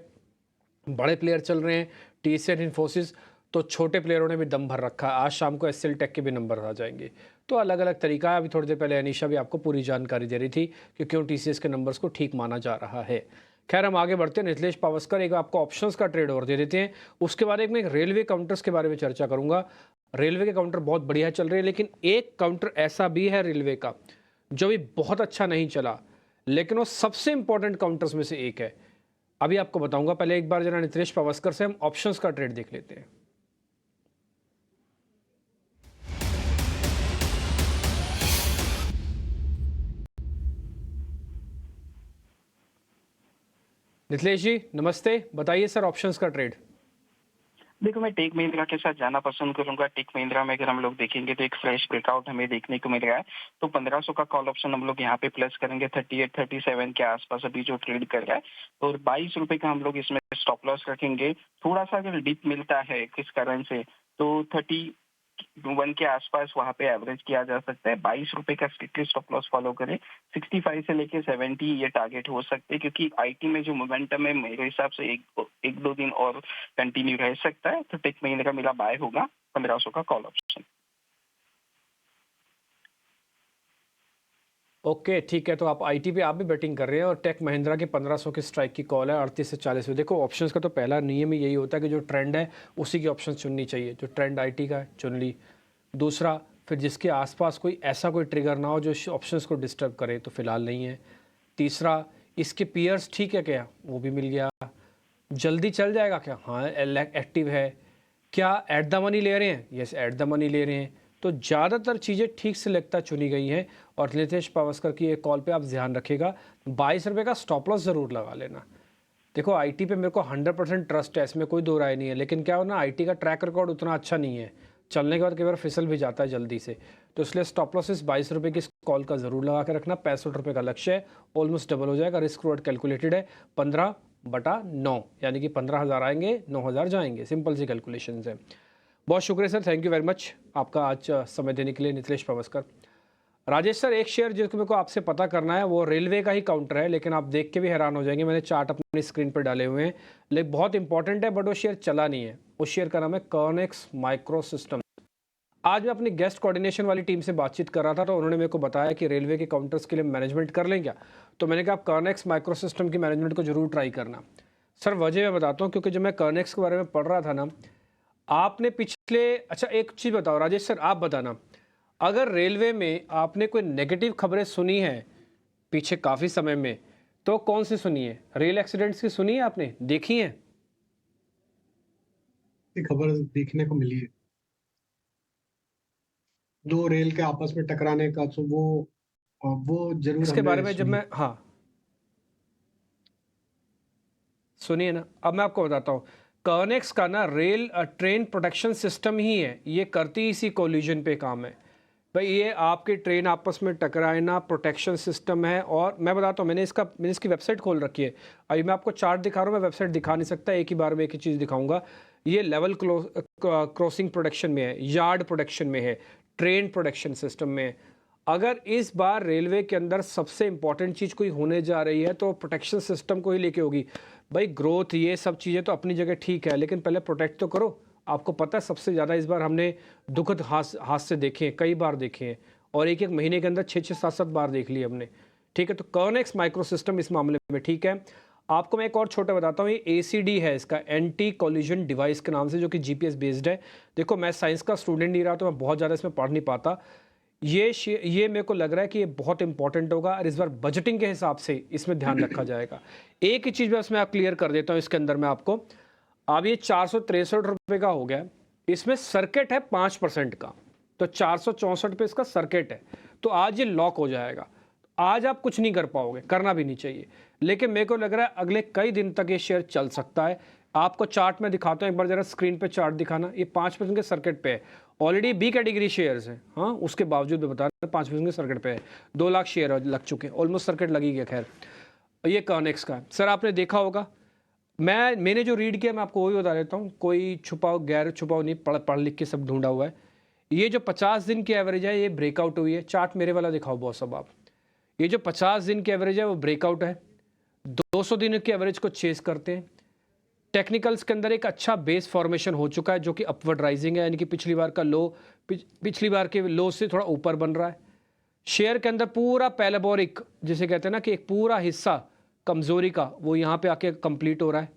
बड़े प्लेयर चल रहे हैं, टीसीएस, इन्फोसिस, तो छोटे प्लेयरों ने भी दम भर रखा है। आज शाम को एसएल टेक के भी नंबर आ जाएंगे, तो अलग अलग तरीका है। अभी थोड़ी देर पहले अनीशा भी आपको पूरी जानकारी दे रही थी कि क्यों टीसीएस के नंबर्स को ठीक माना जा रहा है। खैर, हम आगे बढ़ते हैं। नितलेश पावस्कर एक आपको ऑप्शंस का ट्रेड और दे देते हैं, उसके बाद एक रेलवे काउंटर्स के बारे में चर्चा करूंगा। रेलवे के काउंटर बहुत बढ़िया चल रहे हैं, लेकिन एक काउंटर ऐसा भी है रेलवे का जो भी बहुत अच्छा नहीं चला, लेकिन वो सबसे इंपॉर्टेंट काउंटर्स में से एक है। अभी आपको बताऊंगा। पहले एक बार जरा नितलेश पावस्कर से हम ऑप्शंस का ट्रेड देख लेते हैं। नितलेश जी नमस्ते, बताइए सर ऑप्शंस का ट्रेड। देखो, मैं टेक महिंद्रा के साथ जाना पसंद करूंगा। टेक महिंद्रा में अगर हम लोग देखेंगे तो एक फ्रेश ब्रेकआउट हमें देखने को मिल रहा है, तो 1500 का कॉल ऑप्शन हम लोग यहाँ पे प्लस करेंगे 38-37 के आसपास अभी जो ट्रेड कर रहा है, और 22 रुपए का हम लोग इसमें स्टॉप लॉस रखेंगे। थोड़ा सा अगर डिप मिलता है किस कारण से, तो 31 के आसपास वहां पे एवरेज किया जा सकता है। 22 रुपए का स्ट्रिक्टली स्टॉप लॉस फॉलो करें। 65 से लेके 70 ये टारगेट हो सकते हैं, क्योंकि आईटी में जो मोमेंटम है मेरे हिसाब से एक दो दिन और कंटिन्यू रह सकता है। तो टेक महिंद्रा मेरा बाय होगा 1500 का कॉल ऑप्शन। ओके ठीक है, तो आप आईटी पे आप भी बैटिंग कर रहे हैं और टेक महिंद्रा की 1500 की स्ट्राइक की कॉल है 38 से 40 में। देखो, ऑप्शंस का तो पहला नियम ही यही होता है कि जो ट्रेंड है उसी की ऑप्शन चुननी चाहिए। जो ट्रेंड आईटी का है चुन ली। दूसरा, फिर जिसके आसपास कोई ऐसा कोई ट्रिगर ना हो जो ऑप्शंस को डिस्टर्ब करे, तो फिलहाल नहीं है। तीसरा, इसके पीयर्स ठीक है क्या, वो भी मिल गया। जल्दी चल जाएगा क्या, हाँ एक्टिव है। क्या एट द मनी ले रहे हैं, यस एट द मनी ले रहे हैं। तो ज़्यादातर चीज़ें ठीक से लगता चुनी गई हैं। और नितेश पावस्कर की एक कॉल पे आप ध्यान रखिएगा, 22 रुपये का स्टॉप लॉस ज़रूर लगा लेना। देखो, आईटी पे मेरे को 100% ट्रस्ट है, इसमें कोई दो राय नहीं है, लेकिन क्या हो ना, आईटी का ट्रैक रिकॉर्ड उतना अच्छा नहीं है। चलने के बाद कई बार फिसल भी जाता है जल्दी से, तो इसलिए स्टॉप लॉस इस 22 रुपये की कॉल का ज़रूर लगा के रखना। 65 रुपये का लक्ष्य है, ऑलमोस्ट डबल हो जाएगा। रिस्क रिवॉर्ड कैलकुलेटेड है 15/9, यानी कि 15,000 आएंगे 9,000 जाएंगे। सिंपल सी कैलकुलेशन है। बहुत शुक्रिया sir, thank you very much आपका आज समय देने के लिए नितलेश पावस्कर। राजेश सर, एक शेयर जिसको मेरे को आपसे पता करना है वो रेलवे का ही काउंटर है, लेकिन आप देख के भी हैरान हो जाएंगे। मैंने चार्ट अपनी स्क्रीन पर डाले हुए हैं, लेकिन बहुत इंपॉर्टेंट है, बट वो शेयर चला नहीं है। उस शेयर का नाम है कर्नेक्स माइक्रो सिस्टम। आज मैं अपनी गेस्ट कोऑर्डिनेशन वाली टीम से बातचीत कर रहा था, तो उन्होंने मेरे को बताया कि रेलवे के काउंटर्स के लिए मैनेजमेंट कर लें क्या। तो मैंने कहा आप कर्नेक्स माइक्रो सिस्टम की मैनेजमेंट को जरूर ट्राई करना। सर वजह मैं बताता हूँ, क्योंकि जब मैं कर्नेक्स के बारे में पढ़ रहा था ना, आपने पिछले, अच्छा एक चीज़ बताओ राजेश सर, आप बताना, अगर रेलवे में आपने कोई नेगेटिव खबरें सुनी है पीछे काफ़ी समय में, तो कौन सी सुनी है? रेल एक्सीडेंट्स की सुनी है आपने, देखी है? खबर देखने को मिली है, 2 रेल के आपस में टकराने का, तो वो जरूर इसके बारे में जब सुनी। मैं, हाँ सुनिए ना, अब मैं आपको बताता हूँ। कर्नेक्स का ना रेल ट्रेन प्रोटेक्शन सिस्टम ही है, ये करती इसी कोलिजन पे काम है भाई। ये आपके ट्रेन आपस में टकराए ना, प्रोटेक्शन सिस्टम है। और मैं बताता हूँ, मैंने इसकी वेबसाइट खोल रखी है। अभी मैं आपको चार्ट दिखा रहा हूँ, मैं वेबसाइट दिखा नहीं सकता, एक ही बार में एक ही चीज़ दिखाऊंगा। ये लेवल क्रॉसिंग प्रोटेक्शन में है, यार्ड प्रोटेक्शन में है, ट्रेन प्रोटेक्शन सिस्टम में है। अगर इस बार रेलवे के अंदर सबसे इंपॉर्टेंट चीज़ कोई होने जा रही है तो प्रोटेक्शन सिस्टम को ही लेके होगी भाई। ग्रोथ ये सब चीज़ें तो अपनी जगह ठीक है, लेकिन पहले प्रोटेक्ट तो करो। आपको पता है सबसे ज़्यादा इस बार हमने दुखद हादसे देखे हैं, कई बार देखे हैं, और एक एक महीने के अंदर 6-6, 7-7 बार देख लिए हमने। ठीक है, तो कर्नेक्स माइक्रो सिस्टम इस मामले में ठीक है। आपको मैं एक और छोटा बताता हूँ, ये ACD है इसका, एंटी कॉलिजन डिवाइस के नाम से, जो कि GPS बेस्ड है। देखो मैं साइंस का स्टूडेंट नहीं रहा तो मैं बहुत ज़्यादा इसमें पढ़ नहीं पाता। ये मेरे को लग रहा है कि ये बहुत इंपॉर्टेंट होगा और इस बार बजटिंग के हिसाब से इसमें ध्यान रखा जाएगा। एक ही चीज़ बस मैं क्लियर कर देता हूँ इसके अंदर में आपको। अब ये 463 रुपये का हो गया, इसमें सर्किट है 5% का, तो 464 पे इसका सर्किट है, तो आज ये लॉक हो जाएगा। आज आप कुछ नहीं कर पाओगे, करना भी नहीं चाहिए, लेकिन मेरे को लग रहा है अगले कई दिन तक ये शेयर चल सकता है। आपको चार्ट में दिखाता हूँ, एक बार जरा स्क्रीन पे चार्ट दिखाना। ये 5% के सर्किट पे है, ऑलरेडी B कैटेगरी शेयर्स हैं, हाँ, उसके बावजूद भी बता रहे हैं 5% के सर्किट पे है। 2 लाख शेयर लग चुके हैं, ऑलमोस्ट सर्किट लगी गया। खैर, ये कर्नेक्स का है सर, आपने देखा होगा। मैंने जो रीड किया मैं आपको वही बता देता हूँ, कोई छुपाओ गैर छुपाओ नहीं, पढ़ लिख के सब ढूंढा हुआ है। ये जो 50 दिन की एवरेज है, ये ब्रेकआउट हुई है। चार्ट मेरे वाला दिखाओ बॉस सब आप। ये जो 50 दिन की एवरेज है वो ब्रेकआउट है, 200 दिन की एवरेज को चेस करते हैं। टेक्निकल्स के अंदर एक अच्छा बेस फॉर्मेशन हो चुका है जो कि अपवर्ड राइजिंग है, यानी कि पिछली बार का लो पिछली बार के लो से थोड़ा ऊपर बन रहा है। शेयर के अंदर पूरा पैराबोलिक जिसे कहते हैं ना कि एक पूरा हिस्सा कमजोरी का वो यहाँ पे आके कंप्लीट हो रहा है,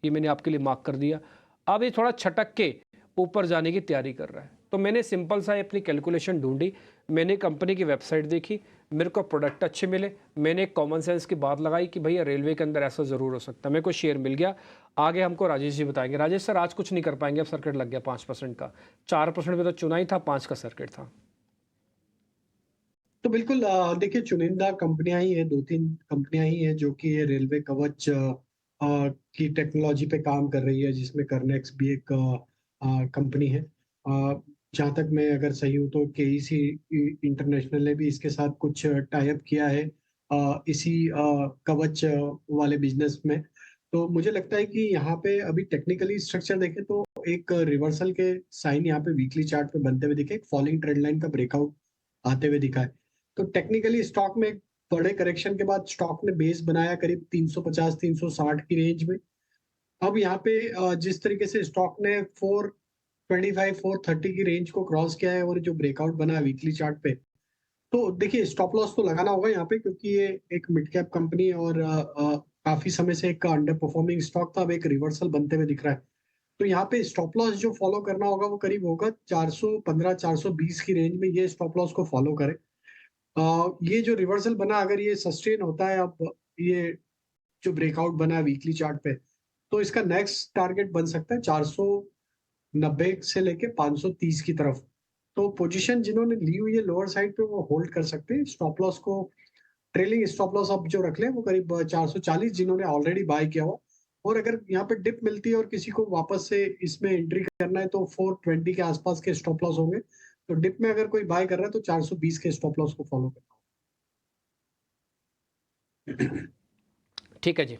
ये मैंने आपके लिए मार्क कर दिया। अब ये थोड़ा छटक के ऊपर जाने की तैयारी कर रहा है। तो मैंने सिंपल सा अपनी कैलकुलेशन ढूंढी, मैंने कंपनी की वेबसाइट देखी, मेरे को प्रोडक्ट अच्छे मिले, मैंने एक कॉमन सेंस की बात लगाई कि भैया रेलवे के अंदर ऐसा ज़रूर हो सकता है, मेरे को शेयर मिल गया। आगे हमको राजेश जी बताएंगे। राजेश सर, आज कुछ नहीं कर पाएंगे, अब सर्किट लग गया 5% का, 4% पे तो चुना ही था, 5 का सर्किट था। तो बिल्कुल देखिए, चुनिंदा कंपनियां ही हैं, 2-3 कंपनियां ही हैं जो कि ये रेलवे कवच की टेक्नोलॉजी पे काम कर रही है, जिसमें कर्नेक्स भी एक कंपनी है। जहाँ तक मैं अगर सही हूँ तो KEC इंटरनेशनल ने भी इसके साथ कुछ टाई अप किया है इसी कवच वाले बिजनेस में। तो मुझे लगता है कि यहाँ पे अभी टेक्निकली स्ट्रक्चर देखें तो एक रिवर्सल के साइन यहाँ पे वीकली चार्ट पे बनते हुए दिखे, एक फॉलिंग ट्रेंड लाइन का ब्रेकआउट आते हुए दिखा है। तो टेक्निकली स्टॉक में बड़े करेक्शन के बाद स्टॉक ने बेस बनाया करीब 350-360 की रेंज में। अब यहाँ पे जिस तरीके से स्टॉक ने 425-430 की रेंज को क्रॉस किया है और जो ब्रेकआउट बना वीकली चार्ट पे, तो देखिए स्टॉप लॉस तो लगाना होगा यहाँ पे, क्योंकि ये एक मिड कैप कंपनी और काफी समय से एक अंडर परफॉर्मिंग स्टॉक था, अब एक रिवर्सल बनते हुए दिख रहा है। तो यहाँ पे स्टॉप लॉस जो फॉलो करना होगा वो करीब होगा 415-420 की रेंज में, ये स्टॉप लॉस को फॉलो करें। ये जो रिवर्सल बना अगर ये सस्टेन होता है, अब ये जो ब्रेकआउट बना वीकली चार्ट पे, तो इसका नेक्स्ट टारगेट बन सकता है 490 से लेके 530 की तरफ। तो पोजीशन जिन्होंने ली हुई है लोअर साइड पे वो होल्ड कर सकते हैं। स्टॉप लॉस को, ट्रेलिंग स्टॉप लॉस अब जो रख लें वो करीब 440 जिन्होंने ऑलरेडी बाय किया हुआ, और अगर यहाँ पे डिप मिलती है और किसी को वापस से इसमें एंट्री करना है तो 420 के आसपास के स्टॉप लॉस होंगे। तो डिप में अगर कोई बाय कर रहा है तो 420 के स्टॉप लॉस को फॉलो करना। ठीक है जी,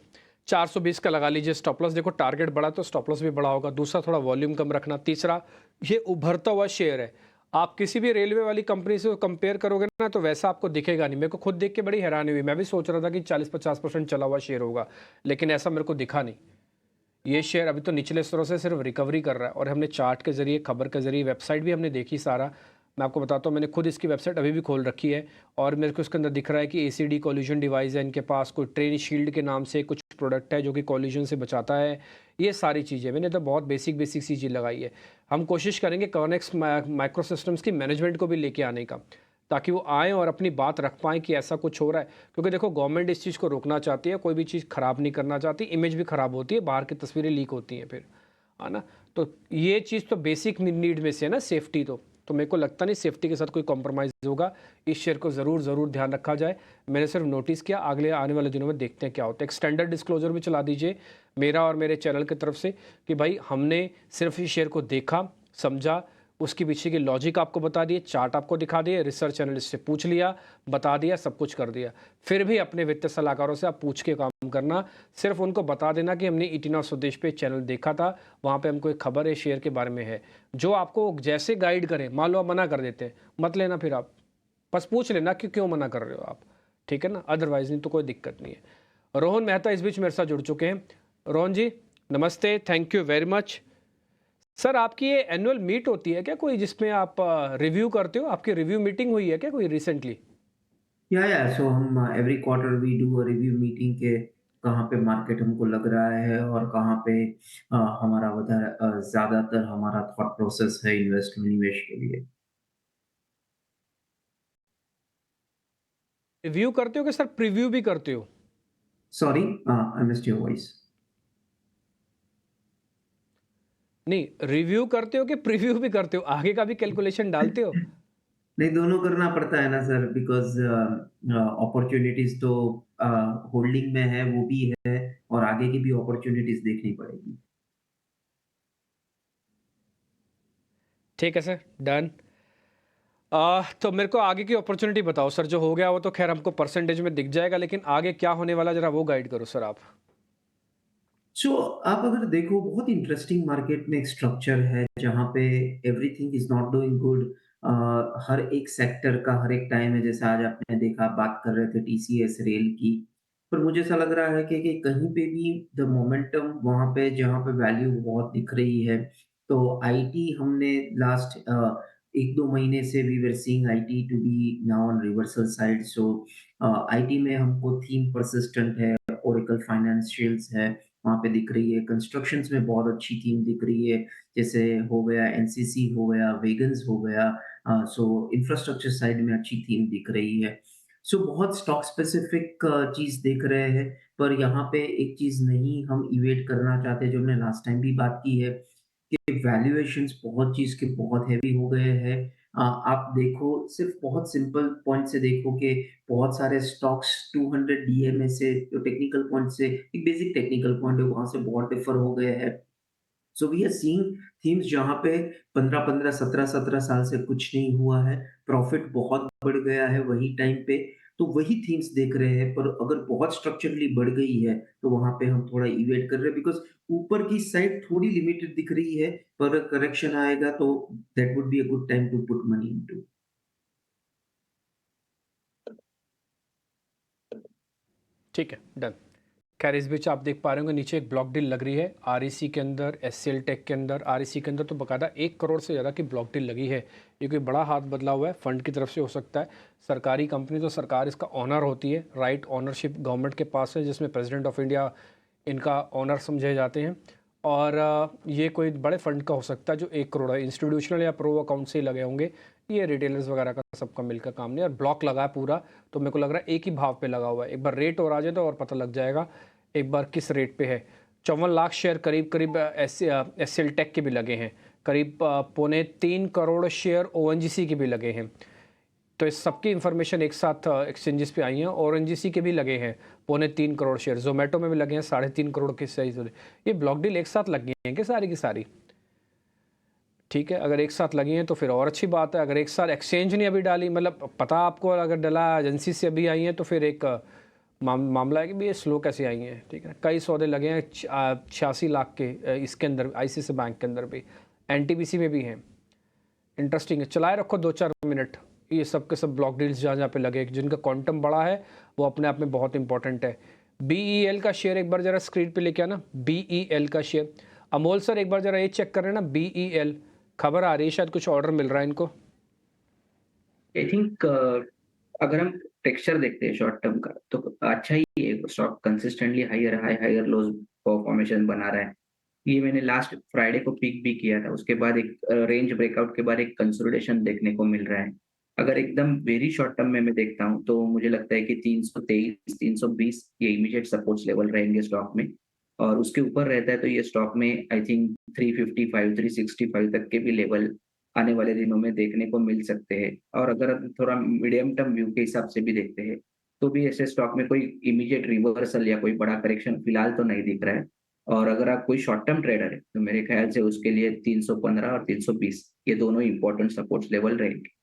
420 का लगा लीजिए स्टॉप लॉस। देखो टारगेट बड़ा तो स्टॉप लॉस भी बड़ा होगा। दूसरा, थोड़ा वॉल्यूम कम रखना। तीसरा, ये उभरता हुआ शेयर है, आप किसी भी रेलवे वाली कंपनी से कंपेयर करोगे ना तो वैसा आपको दिखेगा नहीं। मेरे को खुद देख के बड़ी हैरानी हुई, मैं भी सोच रहा था कि 40-50% चला हुआ शेयर होगा, लेकिन ऐसा मेरे को दिखा नहीं। ये शेयर अभी तो निचले स्तरों से सिर्फ रिकवरी कर रहा है, और हमने चार्ट के जरिए, खबर के जरिए, वेबसाइट भी हमने देखी सारा। मैं आपको बताता हूँ, मैंने खुद इसकी वेबसाइट अभी भी खोल रखी है, और मेरे को इसके अंदर दिख रहा है कि ACD कॉल्यूजन डिवाइस है इनके पास, कोई ट्रेन शील्ड के नाम से कुछ प्रोडक्ट है जो कि कॉल्यूजन से बचाता है। ये सारी चीज़ें मैंने तो बहुत बेसिक सी चीज़ लगाई है। हम कोशिश करेंगे कर्नेक्स माइक्रो सिस्टम्स की मैनेजमेंट को भी लेके आने का, ताकि वो आएँ और अपनी बात रख पाएँ कि ऐसा कुछ हो रहा है। क्योंकि देखो गवर्नमेंट इस चीज़ को रोकना चाहती है, कोई भी चीज़ ख़राब नहीं करना चाहती, इमेज भी ख़राब होती है, बाहर की तस्वीरें लीक होती हैं फिर, है ना। तो ये चीज़ तो बेसिक नीड में से है ना, सेफ्टी। तो मेरे को लगता नहीं सेफ्टी के साथ कोई कॉम्प्रोमाइज़ होगा। इस शेयर को ज़रूर ध्यान रखा जाए। मैंने सिर्फ नोटिस किया, अगले आने वाले दिनों में देखते हैं क्या होता है। एक स्टैंडर्ड डिस्क्लोजर भी चला दीजिए मेरा और मेरे चैनल की तरफ से कि भाई हमने सिर्फ इस शेयर को देखा, समझा, उसके पीछे की लॉजिक आपको बता दिए, चार्ट आपको दिखा दिए, रिसर्च एनालिस्ट से पूछ लिया, बता दिया, सब कुछ कर दिया। फिर भी अपने वित्तीय सलाहकारों से आप पूछ के काम करना। सिर्फ उनको बता देना कि हमने ईटीना स्वदेश पे चैनल देखा था, वहाँ पे हमको एक खबर है शेयर के बारे में है, जो आपको जैसे गाइड करें। मान लो आप मना कर देते हैं, मत लेना, फिर आप बस पूछ लेना कि क्यों मना कर रहे हो आप, ठीक है ना, अदरवाइज नहीं तो कोई दिक्कत नहीं है। रोहन मेहता इस बीच मेरे साथ जुड़ चुके हैं। रोहन जी नमस्ते, thank you very much. Sir आपकी ये एनुअल मीट होती है क्या कोई, जिसमें आप रिव्यू करते हो? आपकी रिव्यू मीटिंग हुई है क्या कोई रिसेंटली? या सो हम every quarter we do a review meeting के कहाँ पे मार्केट हमको लग रहा है और कहाँ पे हमारा ज़्यादातर हमारा थॉट प्रोसेस है इन्वेस्टमेंट निवेश के लिए। रिव्यू करते हो कि सर प्रीव्यू भी करते हो? Sorry, I missed your voice. नहीं, रिव्यू करते हो कि प्रीव्यू भी करते हो? आगे का भी कैलकुलेशन डालते हो? नहीं, दोनों करना पड़ता है ना सर, बिकॉज़ अपॉर्च्युनिटीज़ तो होल्डिंग में है वो भी है और आगे की भी अपॉर्च्युनिटीज़ देखनी पड़ेगी। ठीक है सर, डन। तो मेरे को आगे की अपॉर्चुनिटी बताओ सर। जो हो गया वो तो खैर हमको परसेंटेज में दिख जाएगा, लेकिन आगे क्या होने वाला जरा वो गाइड करो सर आप। सो आप अगर देखो बहुत इंटरेस्टिंग मार्केट में एक स्ट्रक्चर है जहाँ पे everything is not doing good. हर एक सेक्टर का हर एक टाइम है, जैसे आज आपने देखा, आप बात कर रहे थे टीसीएस रेल की, पर मुझे ऐसा लग रहा है कि कहीं पे भी द मोमेंटम वहाँ पे जहाँ पे वैल्यू बहुत दिख रही है। तो आईटी हमने लास्ट 1-2 महीने से we were seeing IT to be now on reversal side. So IT में हमको थीम परसिस्टेंट है, ओरेकल फाइनेंशियल्स है, वहाँ पे दिख रही है। कंस्ट्रक्शंस में बहुत अच्छी थीम दिख रही है, जैसे हो गया एनसीसी, हो गया वेगन्स, हो गया सो इंफ्रास्ट्रक्चर साइड में अच्छी थीम दिख रही है। सो बहुत स्टॉक स्पेसिफिक चीज़ देख रहे हैं, पर यहाँ पे एक चीज़ नहीं हम इवेट करना चाहते, जो हमने लास्ट टाइम भी बात की है, कि वैल्यूएशंस बहुत चीज़ के बहुत हेवी हो गए हैं। आप देखो, सिर्फ बहुत सिंपल पॉइंट से देखो कि बहुत सारे स्टॉक्स 200 डीएमए से, जो टेक्निकल पॉइंट से, एक बेसिक टेक्निकल पॉइंट है, वहाँ से बहुत डिफर हो गए हैं। So we are seeing themes जहाँ पे 15-15, 17-17 साल से कुछ नहीं हुआ है, प्रॉफिट बहुत बढ़ गया है वही टाइम पे, तो वही थीम्स देख रहे हैं। पर अगर बहुत स्ट्रक्चरली बढ़ गई है, तो वहाँ पे हम थोड़ा इवेट कर रहे हैं, बिकॉज़ ऊपर की साइड थोड़ी लिमिटेड दिख रही है, पर करेक्शन आएगा तो that would be a good time to put money into. ठीक है, डन। खैर इस बीच आप देख पा रहे होंगे नीचे एक ब्लॉक डील लग रही है आरईसी के अंदर, एचसीएल टेक के अंदर। आरईसी के अंदर तो बकायदा 1 करोड़ से ज़्यादा की ब्लॉक डील लगी है। ये कोई बड़ा हाथ बदला हुआ है, फंड की तरफ से हो सकता है। सरकारी कंपनी तो सरकार इसका ऑनर होती है, राइट ऑनरशिप गवर्नमेंट के पास है, जिसमें प्रेसिडेंट ऑफ इंडिया इनका ऑनर समझे जाते हैं। और ये कोई बड़े फंड का हो सकता है जो 1 करोड़ है। इंस्टीट्यूशनल या प्रो अकाउंट से ही लगे होंगे, ये रिटेलर्स वगैरह का सबका मिलकर काम नहीं। और ब्लॉक लगा है पूरा, तो मेरे को लग रहा है एक ही भाव पे लगा हुआ है। एक बार रेट और आ जाए तो और पता लग जाएगा एक बार किस रेट पे है। 54 लाख शेयर करीब एचसीएल टेक के भी लगे हैं, करीब 2.25 करोड़ शेयर ओएनजीसी के भी लगे हैं। तो इस सबकी इन्फॉर्मेशन एक साथ एक्सचेंजेस पे आई हैं। ओएनजीसी के भी लगे हैं 2.25 करोड़ शेयर, जोमेटो में भी लगे हैं 3.5 करोड़ के सही। ये ब्लॉक डील एक साथ लगी हैं कि सारी की सारी? ठीक है, अगर एक साथ लगी हैं तो फिर और अच्छी बात है। अगर एक साथ एक्सचेंज नहीं अभी डाली, मतलब पता आपको अगर डला एजेंसी से अभी आई हैं, तो फिर एक मामला है कि भी ये स्लो कैसे आई हैं। ठीक है, कई सौदे लगे हैं 86 लाख के इसके अंदर, आईसीआईसीआई बैंक के अंदर भी, एनटीपीसी में भी हैं। इंटरेस्टिंग है, चलाए रखो 2-4 मिनट। ये सब के सब ब्लॉक डील्स जहाँ जहाँ पे लगे, जिनका क्वांटम बड़ा है वो अपने आप में बहुत इंपॉर्टेंट है। बीईएल का शेयर एक बार जरा स्क्रीन पे लेके आना, बीईएल का शेयर। अमोल सर एक बार जरा ये चेक कर रहे हैं ना, बीईएल खबर आ रही है, शायद कुछ ऑर्डर मिल रहा है इनको। आई थिंक अगर हम टेक्सचर देखते हैं शॉर्ट टर्म का, तो अच्छा ही है। Stock consistently higher lows formation बना रहा है। ये मैंने लास्ट फ्राइडे को पिक भी किया था, उसके बाद एक रेंज ब्रेकआउट के बाद एक कंसोलिडेशन देखने को मिल रहा है। अगर एकदम वेरी शॉर्ट टर्म में मैं देखता हूँ, तो मुझे लगता है कि 323, 320 ये इमीडिएट सपोर्ट्स लेवल रहेंगे स्टॉक में, और उसके ऊपर रहता है तो ये स्टॉक में आई थिंक 355, 365 तक के भी लेवल आने वाले दिनों में देखने को मिल सकते हैं। और अगर थोड़ा मीडियम टर्म व्यू के हिसाब से भी देखते हैं, तो भी ऐसे स्टॉक में कोई इमीडिएट रिवर्सल या कोई बड़ा करेक्शन फिलहाल तो नहीं दिख रहा है। और अगर आप कोई शॉर्ट टर्म ट्रेडर है, तो मेरे ख्याल से उसके लिए 315 और 320 ये दोनों इंपॉर्टेंट सपोर्ट्स लेवल रहेंगे।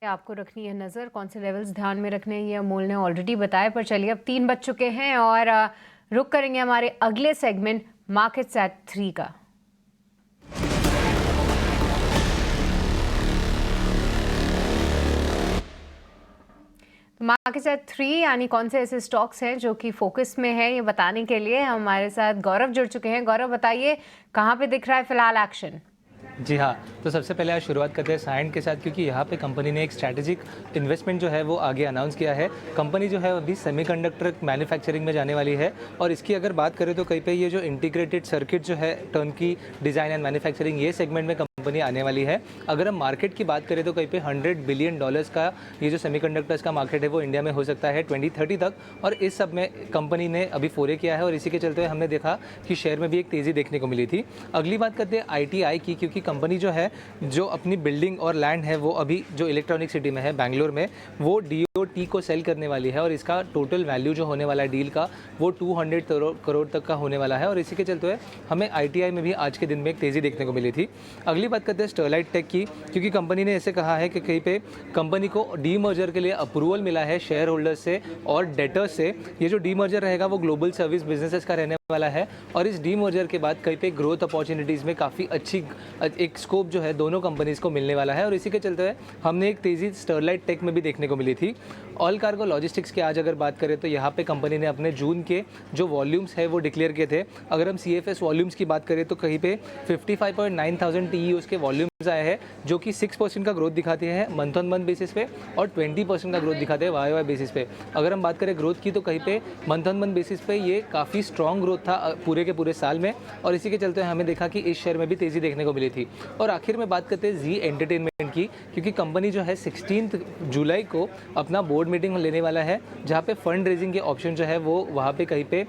आपको रखनी है नज़र, कौन से लेवल्स ध्यान में रखने हैं ये अमोल ने ऑलरेडी बताया। पर चलिए अब 3 बज चुके हैं और रुक करेंगे हमारे अगले सेगमेंट मार्केट्स एट 3 का। तो मार्केट सेट 3 यानी कौन से ऐसे स्टॉक्स हैं जो कि फोकस में है, ये बताने के लिए हमारे साथ गौरव जुड़ चुके हैं। गौरव, बताइए कहाँ पे दिख रहा है फिलहाल एक्शन? जी हाँ, तो सबसे पहले आज शुरुआत करते हैं साइंट के साथ, क्योंकि यहाँ पे कंपनी ने एक स्ट्रैटेजिक इन्वेस्टमेंट जो है वो आगे अनाउंस किया है। कंपनी जो है अभी सेमीकंडक्टर मैन्युफैक्चरिंग में जाने वाली है और इसकी अगर बात करें तो कहीं पे ये जो इंटीग्रेटेड सर्किट जो है टर्नकी डिज़ाइन एंड मैन्युफैक्चरिंग, ये सेगमेंट में कंपनी आने वाली है। अगर हम मार्केट की बात करें तो कहीं पे $100 बिलियन का ये जो सेमीकंडक्टर्स का मार्केट है वो इंडिया में हो सकता है 2030 तक, और इस सब में कंपनी ने अभी फोरे किया है और इसी के चलते हमने देखा कि शेयर में भी एक तेज़ी देखने को मिली थी। अगली बात करते हैं ITI की, क्योंकि कंपनी जो है जो अपनी बिल्डिंग और लैंड है वो अभी जो इलेक्ट्रॉनिक सिटी में है बैंगलोर में, वो DOT को सेल करने वाली है और इसका टोटल वैल्यू जो होने वाला है डील का वो 200 करोड़ तक का होने वाला है और इसी के चलते हुए हमें ITI में भी आज के दिन में एक तेज़ी देखने को मिली थी। अगली बात करते हैं स्टरलाइट टेक की, क्योंकि कंपनी ने ऐसे कहा है कि कहीं पे कंपनी को डीमर्जर के लिए अप्रूवल मिला है शेयर होल्डर्स से और डेटर्स से। ये जो डीमर्जर रहेगा वो ग्लोबल सर्विस बिजनेसेस का रहने वाला है और इस डीमर्जर के बाद कहीं पे ग्रोथ अपॉर्चुनिटीज़ में काफ़ी अच्छी एक स्कोप जो है दोनों कंपनीज़ को मिलने वाला है और इसी के चलते हुए हमने एक तेज़ी स्टरलाइट टेक में भी देखने को मिली थी। ऑल कार्गो लॉजिस्टिक्स की आज अगर बात करें तो यहाँ पे कंपनी ने अपने जून के जो वॉल्यूम्स है वो डिक्लेयर किए थे। अगर हम CFS वॉल्यूम्स की बात करें तो कहीं पे 55,900 TEUs के वॉल्यूम्स आए हैं, जो कि 6% का ग्रोथ दिखाते हैं मंथ ऑन मंथ बेसिस पे और 20% का ग्रोथ दिखाते हैं YOY बेसिस पे। अगर हम बात करें ग्रोथ की तो कहीं पे मंथ ऑन मंथ बेसिस पे ये काफ़ी स्ट्रॉन्ग ग्रोथ था पूरे के पूरे साल में और इसी के चलते हमें देखा कि इस शेयर में भी तेज़ी देखने को मिली थी। और आखिर में बात करते हैं जी एंटरटेनमेंट की, क्योंकि कंपनी जो है 16 जुलाई को अपना बोर्ड मीटिंग लेने वाला है, जहाँ पे फंड रेजिंग के ऑप्शन जो है वो वहाँ पे कहीं पे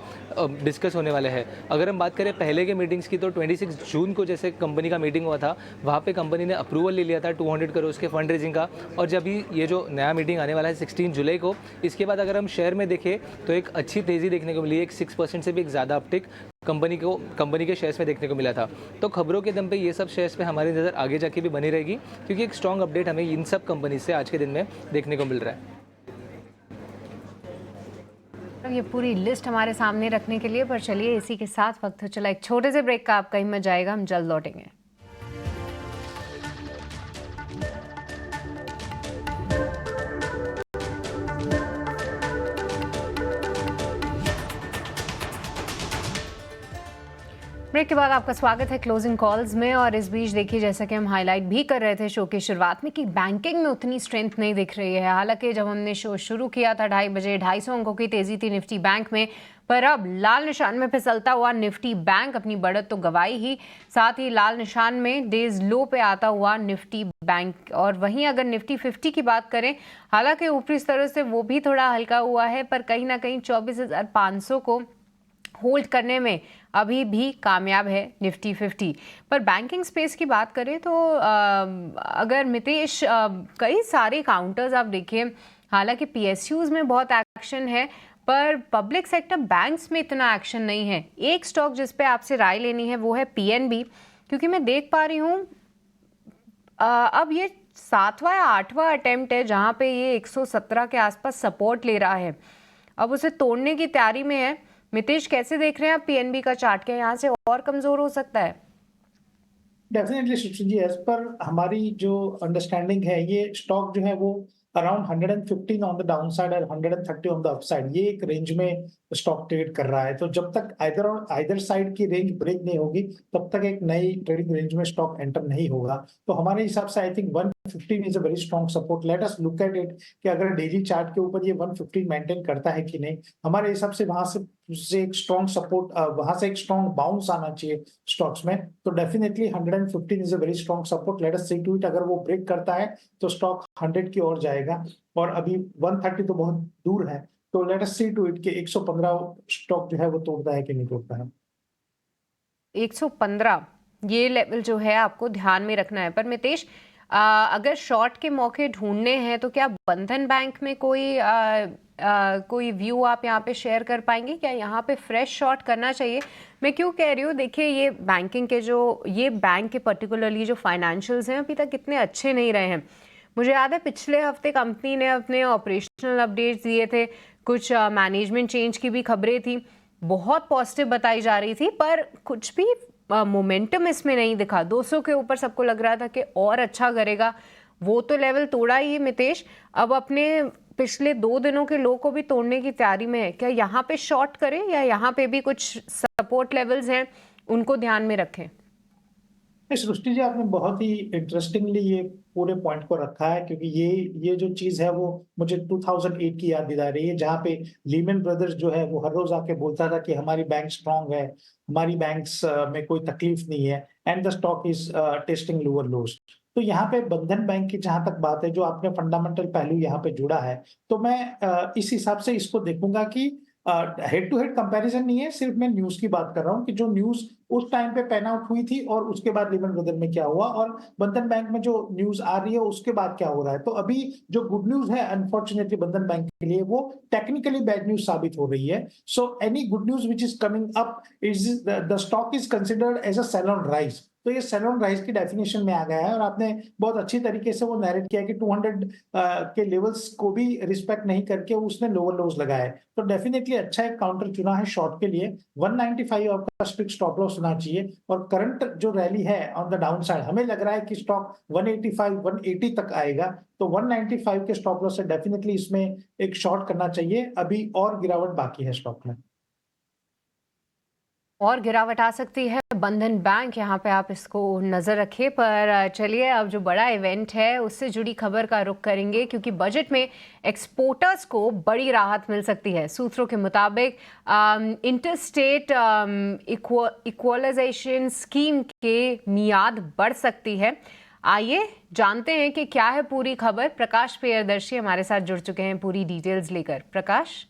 डिस्कस होने वाले हैं। अगर हम बात करें पहले के मीटिंग्स की तो 26 जून को जैसे कंपनी का मीटिंग हुआ था, वहाँ पे कंपनी ने अप्रूवल ले लिया था 200 करोड़ के फंड रेजिंग का, और जब ये जो नया मीटिंग आने वाला है 16 जुलाई को, इसके बाद अगर हम शेयर में देखें तो एक अच्छी तेज़ी देखने को मिली, एक 6% से भी एक ज़्यादा अपटिक कंपनी के शेयर्स में देखने को मिला था। तो खबरों के दम पे ये सब शेयर्स पे हमारी नज़र आगे जाके भी बनी रहेगी, क्योंकि एक स्ट्रॉन्ग अपडेट हमें इन सब कंपनी से आज के दिन में देखने को मिल रहा है। ये पूरी लिस्ट हमारे सामने रखने के लिए, पर चलिए इसी के साथ वक्त हो चला एक छोटे से ब्रेक का। आप कहीं मत जाएगा, हम जल्द लौटेंगे। ब्रेक के बाद आपका स्वागत है क्लोजिंग कॉल्स में। और इस बीच देखिए, जैसा कि हम हाईलाइट भी कर रहे थे शो की शुरुआत में, कि बैंकिंग में उतनी स्ट्रेंथ नहीं दिख रही है। हालांकि जब हमने शो शुरू किया था 2:30 बजे 250 अंकों की तेजी थी निफ्टी बैंक में, पर अब लाल निशान में फिसलता हुआ निफ्टी बैंक अपनी बढ़त तो गवाई ही, साथ ही लाल निशान में डेज लो पे आता हुआ निफ्टी बैंक। और वहीं अगर निफ्टी 50 की बात करें, हालांकि ऊपरी स्तरों से वो भी थोड़ा हल्का हुआ है, पर कहीं ना कहीं 24,500 को होल्ड करने में अभी भी कामयाब है निफ्टी 50। पर बैंकिंग स्पेस की बात करें तो अगर मितेश, कई सारे काउंटर्स आप देखिए, हालांकि PSUs में बहुत एक्शन है, पर पब्लिक सेक्टर बैंक्स में इतना एक्शन नहीं है। एक स्टॉक जिस पे आपसे राय लेनी है वो है PNB, क्योंकि मैं देख पा रही हूँ अब ये 7वां या 8वां अटेम्प्ट है जहाँ पे ये 117 के आसपास सपोर्ट ले रहा है, अब उसे तोड़ने की तैयारी में है। मितेश, कैसे देख रहे हैं आप PNB का चार्ट? के यहाँ से और कमजोर हो सकता है? डेफिनेटली जी, एज पर हमारी जो अंडरस्टैंडिंग है, ये स्टॉक जो है वो around 115 on the down side और 130 ऑन द अपसाइड, ये एक रेंज में स्टॉक ट्रेड कर रहा है। तो जब तक आइदर साइड की रेंज ब्रेक नहीं होगी तब तक एक नई ट्रेडिंग रेंज में स्टॉक एंटर नहीं होगा। तो हमारे हिसाब से I think 115 is a very strong support. Let us look at it कि अगर डेली चार्ट के ऊपर ये 115 मेंटेन करता है कि नहीं। हमारे हिसाब से वहां से एक स्ट्रॉन्ग सपोर्ट, वहां से एक स्ट्रॉन्ग बाउंस आना चाहिए स्टॉक्स में। तो definitely 115 is a very strong support. Let us see to it, अगर वो ब्रेक करता है तो स्टॉक 100 की ओर जाएगा, और अभी 130 तो बहुत दूर है। तो let us see to it कि 115 स्टॉक जो है वो तोड़ता है कि नहीं तोड़ता है। 115 ये लेवल जो है आपको ध्यान में रखना है। पर मितेश, अगर शॉर्ट के मौके ढूंढने हैं तो क्या बंधन बैंक में कोई व्यू आप यहाँ पे शेयर कर पाएंगे? क्या यहाँ पे फ्रेश शॉर्ट करना चाहिए? मैं क्यों कह रही हूँ, देखिए ये बैंकिंग के ये बैंक के पर्टिकुलरली जो फाइनेंशियल्स हैं अभी तक इतने अच्छे नहीं रहे हैं। मुझे याद है पिछले हफ्ते कंपनी ने अपने ऑपरेशनल अपडेट्स दिए थे, कुछ मैनेजमेंट चेंज की भी खबरें थी, बहुत पॉजिटिव बताई जा रही थी, पर कुछ भी मोमेंटम इसमें नहीं दिखा। 200 के ऊपर सबको लग रहा था कि और अच्छा करेगा, वो तो लेवल तोड़ा ही मितेश। अब अपने पिछले 2 दिनों के लो को भी तोड़ने की तैयारी में है। क्या यहाँ पे शॉर्ट करें या यहाँ पे भी कुछ सपोर्ट लेवल्स हैं उनको ध्यान में रखें? सृष्टि जी, आपने बहुत ही इंटरेस्टिंगली ये पूरे पॉइंट को रखा है, क्योंकि ये जो चीज है वो मुझे 2008 की याद दिला रही है, जहाँ पे लीमन ब्रदर्स जो है वो हर रोज आके बोलता था कि हमारी बैंक स्ट्रांग है, हमारी बैंक्स में कोई तकलीफ नहीं है, and the stock is testing lower लोज। तो यहाँ पे बंधन बैंक की जहां तक बात है, जो आपने फंडामेंटल पहलू यहाँ पे जुड़ा है, तो मैं इस हिसाब से इसको देखूंगा कि हेड टू हेड कंपैरिजन नहीं है, सिर्फ मैं न्यूज की बात कर रहा हूँ कि जो न्यूज उस टाइम पे पैन आउट हुई थी और उसके बाद लीमन ब्रदर में क्या हुआ और बंधन बैंक में जो न्यूज आ रही है उसके बाद क्या हो रहा है। तो अभी जो गुड न्यूज है अनफॉर्चुनेटली बंधन बैंक के लिए, वो टेक्निकली बैड न्यूज साबित हो रही है। So any good news which is coming up is the stock is considered as a sell on rise. तो ये सेल ऑन राइज की डेफिनेशन में आ गया है, और आपने बहुत अच्छी तरीके से वो नैरेट किया कि 200 के लेवल्स को भी रिस्पेक्ट नहीं करके उसने लोअर लोज लगाए। तो डेफिनेटली अच्छा एक काउंटर चुना है शॉर्ट के लिए। 195 आपका स्ट्रिक्ट स्टॉप लॉस होना चाहिए, और करंट जो रैली है ऑन द डाउन साइड, हमें लग रहा है कि स्टॉक 185 180 तक आएगा, तो 195 के स्टॉप लॉस से डेफिनेटली इसमें एक शॉर्ट करना चाहिए। अभी और गिरावट बाकी है स्टॉक में, और गिरावट आ सकती है बंधन बैंक, यहाँ पे आप इसको नज़र रखें। पर चलिए अब जो बड़ा इवेंट है उससे जुड़ी खबर का रुख करेंगे, क्योंकि बजट में एक्सपोर्टर्स को बड़ी राहत मिल सकती है। सूत्रों के मुताबिक इंटरस्टेट इक्वलाइजेशन स्कीम के मियाद बढ़ सकती है। आइए जानते हैं कि क्या है पूरी खबर। प्रकाश प्रियदर्शी हमारे साथ जुड़ चुके हैं पूरी डिटेल्स लेकर। प्रकाश,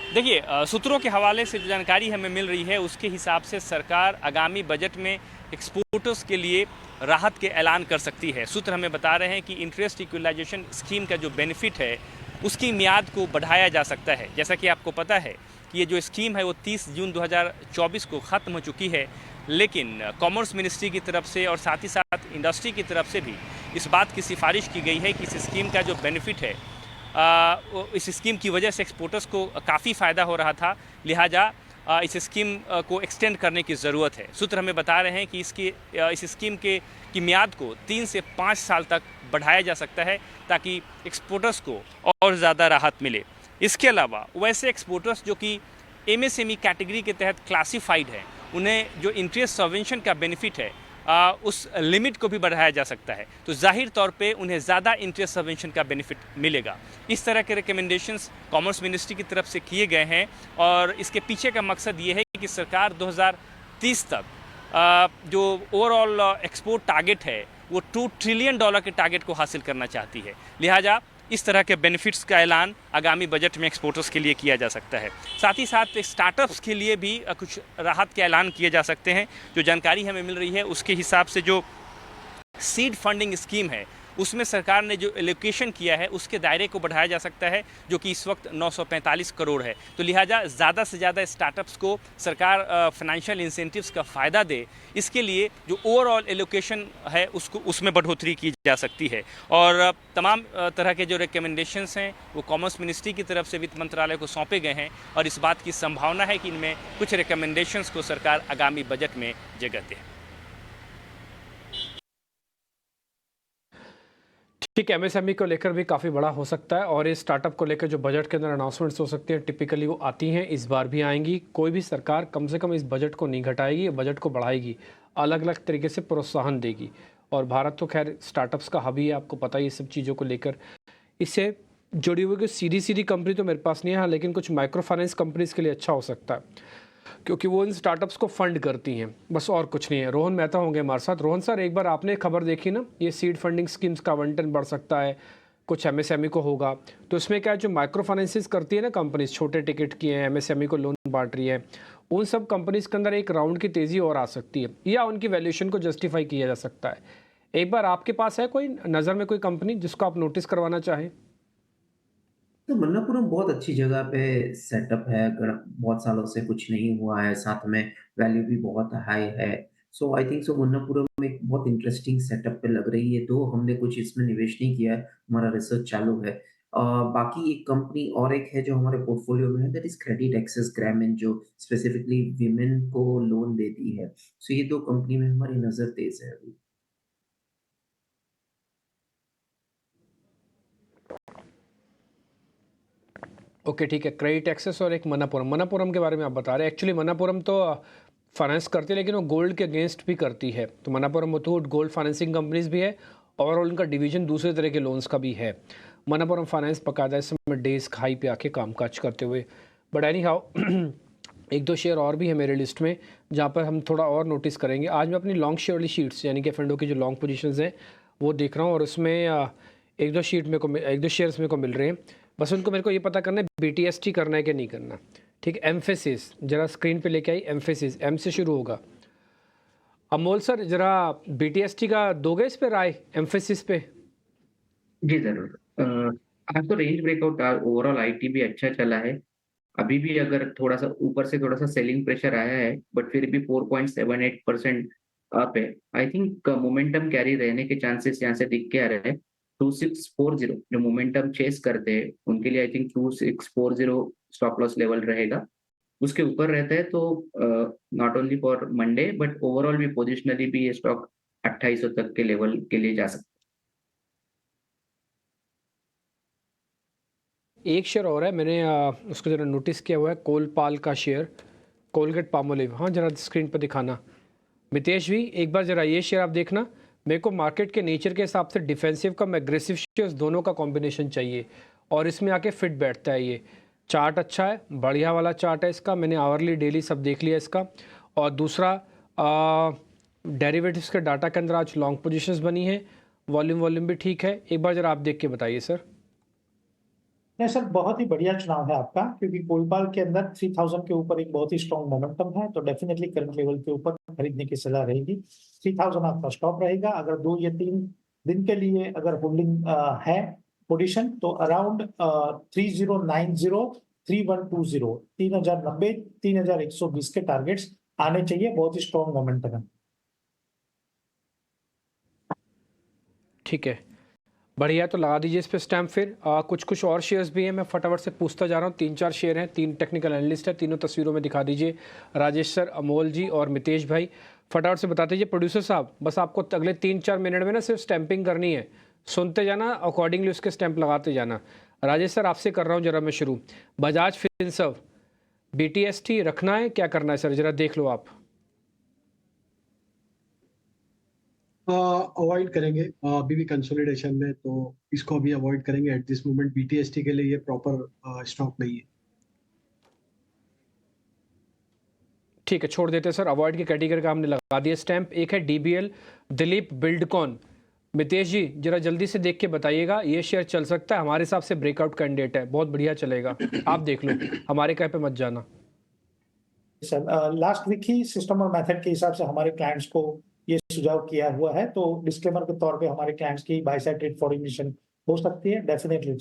देखिए, सूत्रों के हवाले से जो जानकारी हमें मिल रही है उसके हिसाब से सरकार आगामी बजट में एक्सपोर्टर्स के लिए राहत के ऐलान कर सकती है। सूत्र हमें बता रहे हैं कि इंटरेस्ट इक्वलाइजेशन स्कीम का जो बेनिफिट है उसकी मियाद को बढ़ाया जा सकता है। जैसा कि आपको पता है कि ये जो स्कीम है वो 30 जून 2024 को ख़त्म हो चुकी है, लेकिन कॉमर्स मिनिस्ट्री की तरफ से और साथ ही साथ इंडस्ट्री की तरफ से भी इस बात की सिफारिश की गई है कि इस स्कीम का जो बेनिफिट है इस स्कीम की वजह से एक्सपोर्टर्स को काफ़ी फ़ायदा हो रहा था, लिहाजा इस स्कीम को एक्सटेंड करने की ज़रूरत है। सूत्र हमें बता रहे हैं कि इस स्कीम की मियाद को 3 से 5 साल तक बढ़ाया जा सकता है, ताकि एक्सपोर्टर्स को और ज़्यादा राहत मिले। इसके अलावा वैसे एक्सपोर्टर्स जो कि MSME कैटेगरी के तहत क्लासिफाइड है, उन्हें जो इंटरेस्ट सबवेंशन का बेनिफिट है उस लिमिट को भी बढ़ाया जा सकता है, तो जाहिर तौर पे उन्हें ज़्यादा इंटरेस्ट सबवेंशन का बेनिफिट मिलेगा। इस तरह के रिकमेंडेशंस कॉमर्स मिनिस्ट्री की तरफ से किए गए हैं, और इसके पीछे का मकसद ये है कि सरकार 2030 तक जो ओवरऑल एक्सपोर्ट टारगेट है वो $2 ट्रिलियन के टारगेट को हासिल करना चाहती है। लिहाजा इस तरह के बेनिफिट्स का ऐलान आगामी बजट में एक्सपोर्टर्स के लिए किया जा सकता है। साथ ही साथ स्टार्टअप्स के लिए भी कुछ राहत के ऐलान किए जा सकते हैं। जो जानकारी हमें मिल रही है उसके हिसाब से जो सीड फंडिंग स्कीम है उसमें सरकार ने जो एलोकेशन किया है उसके दायरे को बढ़ाया जा सकता है, जो कि इस वक्त 945 करोड़ है। तो लिहाजा ज़्यादा से ज़्यादा स्टार्टअप्स को सरकार फाइनेंशियल इंसेंटिव्स का फ़ायदा दे, इसके लिए जो ओवरऑल एलोकेशन है उसमें बढ़ोतरी की जा सकती है। और तमाम तरह के जो रिकमेंडेशंस हैं वो कॉमर्स मिनिस्ट्री की तरफ से वित्त मंत्रालय को सौंपे गए हैं, और इस बात की संभावना है कि इनमें कुछ रिकमेंडेशंस को सरकार आगामी बजट में जगह दे। ठीक, MSME को लेकर भी काफ़ी बड़ा हो सकता है, और इस स्टार्टअप को लेकर जो बजट के अंदर अनाउंसमेंट्स हो सकती हैं टिपिकली वो आती हैं, इस बार भी आएंगी। कोई भी सरकार कम से कम इस बजट को नहीं घटाएगी, बजट को बढ़ाएगी, अलग अलग तरीके से प्रोत्साहन देगी। और भारत तो खैर स्टार्टअप्स का हब ही है, आपको पता ही ये सब चीज़ों को लेकर। इससे जुड़ी हुई कोई सीधी कंपनी तो मेरे पास नहीं है, लेकिन कुछ माइक्रो फाइनेंस कंपनीज के लिए अच्छा हो सकता है, क्योंकि वो इन स्टार्टअप्स को फंड करती हैं, बस और कुछ नहीं है। रोहन मेहता होंगे हमारे साथ। रोहन सर, एक बार आपने खबर देखी ना, ये सीड फंडिंग स्कीम्स का आवंटन बढ़ सकता है, कुछ MSME को होगा, तो इसमें क्या है, जो माइक्रो फाइनेंसिस करती है ना कंपनीज, छोटे टिकट की हैं, MSME को लोन बांट रही है, उन सब कंपनीज के अंदर एक राउंड की तेज़ी और आ सकती है, या उनकी वैल्यूएशन को जस्टिफाई किया जा सकता है। एक बार आपके पास है कोई नज़र में कोई कंपनी जिसको आप नोटिस करवाना चाहें? तो मन्नापुरम बहुत अच्छी जगह पे सेटअप है, अगर बहुत सालों से कुछ नहीं हुआ है, साथ में वैल्यू भी बहुत हाई है। सो आई थिंक सो मन्नापुरम एक बहुत इंटरेस्टिंग सेटअप पे लग रही है, तो हमने कुछ इसमें निवेश नहीं किया है, हमारा रिसर्च चालू है। बाकी एक कंपनी और एक है जो हमारे पोर्टफोलियो में है, दैट इज क्रेडिट एक्सेस ग्रामीण, जो स्पेसिफिकली विमेन को लोन देती है। सो ये 2 कंपनी में हमारी नज़र तेज है अभी। ओके ठीक है, क्रेडिट एक्सेस और एक मनापुरम के बारे में आप बता रहे हैं। एक्चुअली मनापुरम तो फाइनेंस करती है, लेकिन वो गोल्ड के अगेंस्ट भी करती है। तो Manappuram Muthoot gold financing companies भी है, ओवरऑल उनका डिवीजन दूसरे तरह के लोन्स का भी है। मनापुरम फाइनेंस बकायदा इस समय डेज हाई पे आके कामकाज करते हुए। बट एनी हाउ एक दो शेयर और भी है मेरे लिस्ट में जहाँ पर हम थोड़ा और नोटिस करेंगे। आज मैं अपनी लॉन्ग शेयर वाली शीट्स यानी कि एफ&ओ की जो लॉन्ग पोजीशंस हैं वो देख रहा हूँ, और उसमें एक दो शेयर्स मेरे को मिल रहे हैं। बस उनको मेरे को ये पता करना है BTST करना है कि नहीं करना। ठीक है, एम्फेसिस जरा स्क्रीन पे लेके आई। एम्फेसिस एम से शुरू होगा। अमोल सर जरा BTST का दोगे इस पे राय, एम्फेसिस पे? जी जरूर। आज तो रेंज ब्रेकआउट ओवरऑल आईटी भी अच्छा चला है। अभी भी अगर थोड़ा सा ऊपर से थोड़ा सा सेलिंग प्रेशर आया है, बट फिर भी 4.78% अप है। आई थिंक मोमेंटम कैरी रहने के चांसेस यहाँ से दिख के आ रहे हैं। 2640 जो मोमेंटम चेस करते हैं उनके लिए I think 2640 stop loss level रहेगा। उसके ऊपर रहता है तो not only for Monday but overall भी पोजिशनली भी ये स्टॉक 2800 तक के लेवल के लिए जा सकता है। एक शेयर और है, मैंने उसको जरा नोटिस किया हुआ है, कोलपाल का शेयर, कोलगेट पामोलिव। हाँ जरा स्क्रीन पर दिखाना। मितेश भी एक बार जरा ये शेयर आप देखना। मेरे को मार्केट के नेचर के हिसाब से डिफेंसिव कम एग्रेसिव शेयर्स दोनों का कॉम्बिनेशन चाहिए, और इसमें आके फिट बैठता है ये। चार्ट अच्छा है, बढ़िया वाला चार्ट है इसका, मैंने आवरली डेली सब देख लिया इसका। और दूसरा डेरिवेटिव्स के डाटा के अंदर आज लॉन्ग पोजीशंस बनी है, वॉल्यूम भी ठीक है। एक बार जरा आप देख के बताइए सर। नहीं सर, बहुत ही बढ़िया चुनाव है आपका, क्योंकि कोलपाल के अंदर 3000 के ऊपर एक बहुत ही स्ट्रॉन्ग मोमेंटम है, तो डेफिनेटली करंट लेवल के ऊपर खरीदने की सलाह रहेगी। 3000 आपका स्टॉप रहेगा। अगर 2 या 3 दिन के लिए अगर होल्डिंग है पोजीशन, तो अराउंड 3090 3120 3090 3120 के टारगेट्स आने चाहिए। बहुत ही स्ट्रॉन्ग मोमेंटम है। ठीक है, बढ़िया, तो लगा दीजिए इस पे स्टैम्प। फिर कुछ और शेयर्स भी हैं, मैं फटाफट से पूछता जा रहा हूँ। 3-4 शेयर हैं, 3 टेक्निकल एनालिस्ट है, तीनों तस्वीरों में दिखा दीजिए। राजेश सर, अमोल जी और मितेश भाई, फटाफट से बता दीजिए। प्रोड्यूसर साहब बस आपको अगले 3-4 मिनट में ना सिर्फ स्टैंपिंग करनी है, सुनते जाना, अकॉर्डिंगली उसके स्टैंप लगाते जाना। राजेश सर आपसे कर रहा हूँ जरा मैं शुरू। बजाज फिनसर्व, BTST रखना है क्या करना है सर, जरा देख लो आप। अवॉइड करेंगे, अभी भी कंसोलिडेशन में, तो इसको अभी अवॉइड करेंगे एट दिस मोमेंट। BTST के लिए ये प्रॉपर स्टॉक नहीं है। ठीक है, छोड़ देते हैं सर, अवॉइड की कैटेगरी का हमने लगा दिया स्टैंप। एक है DBL दिलीप बिल्डकॉन। मितेश जी जरा जल्दी से देख के बताइएगा, ये शेयर चल सकता है हमारे हिसाब से, ब्रेकआउट कैंडिडेट है, बहुत बढ़िया चलेगा, आप देख लो, हमारे कहे पे मत जाना। सर लास्ट वीक ही सिस्टम और मेथड के हिसाब से हमारे क्लाइंट्स को ये सुझाव किया हुआ है, तो डिस्क्लेमर के तौर पे हमारे क्लाइंट्स की बाय साइड ट्रेड फॉर्मेशन हो सकती है। डेफिनेटली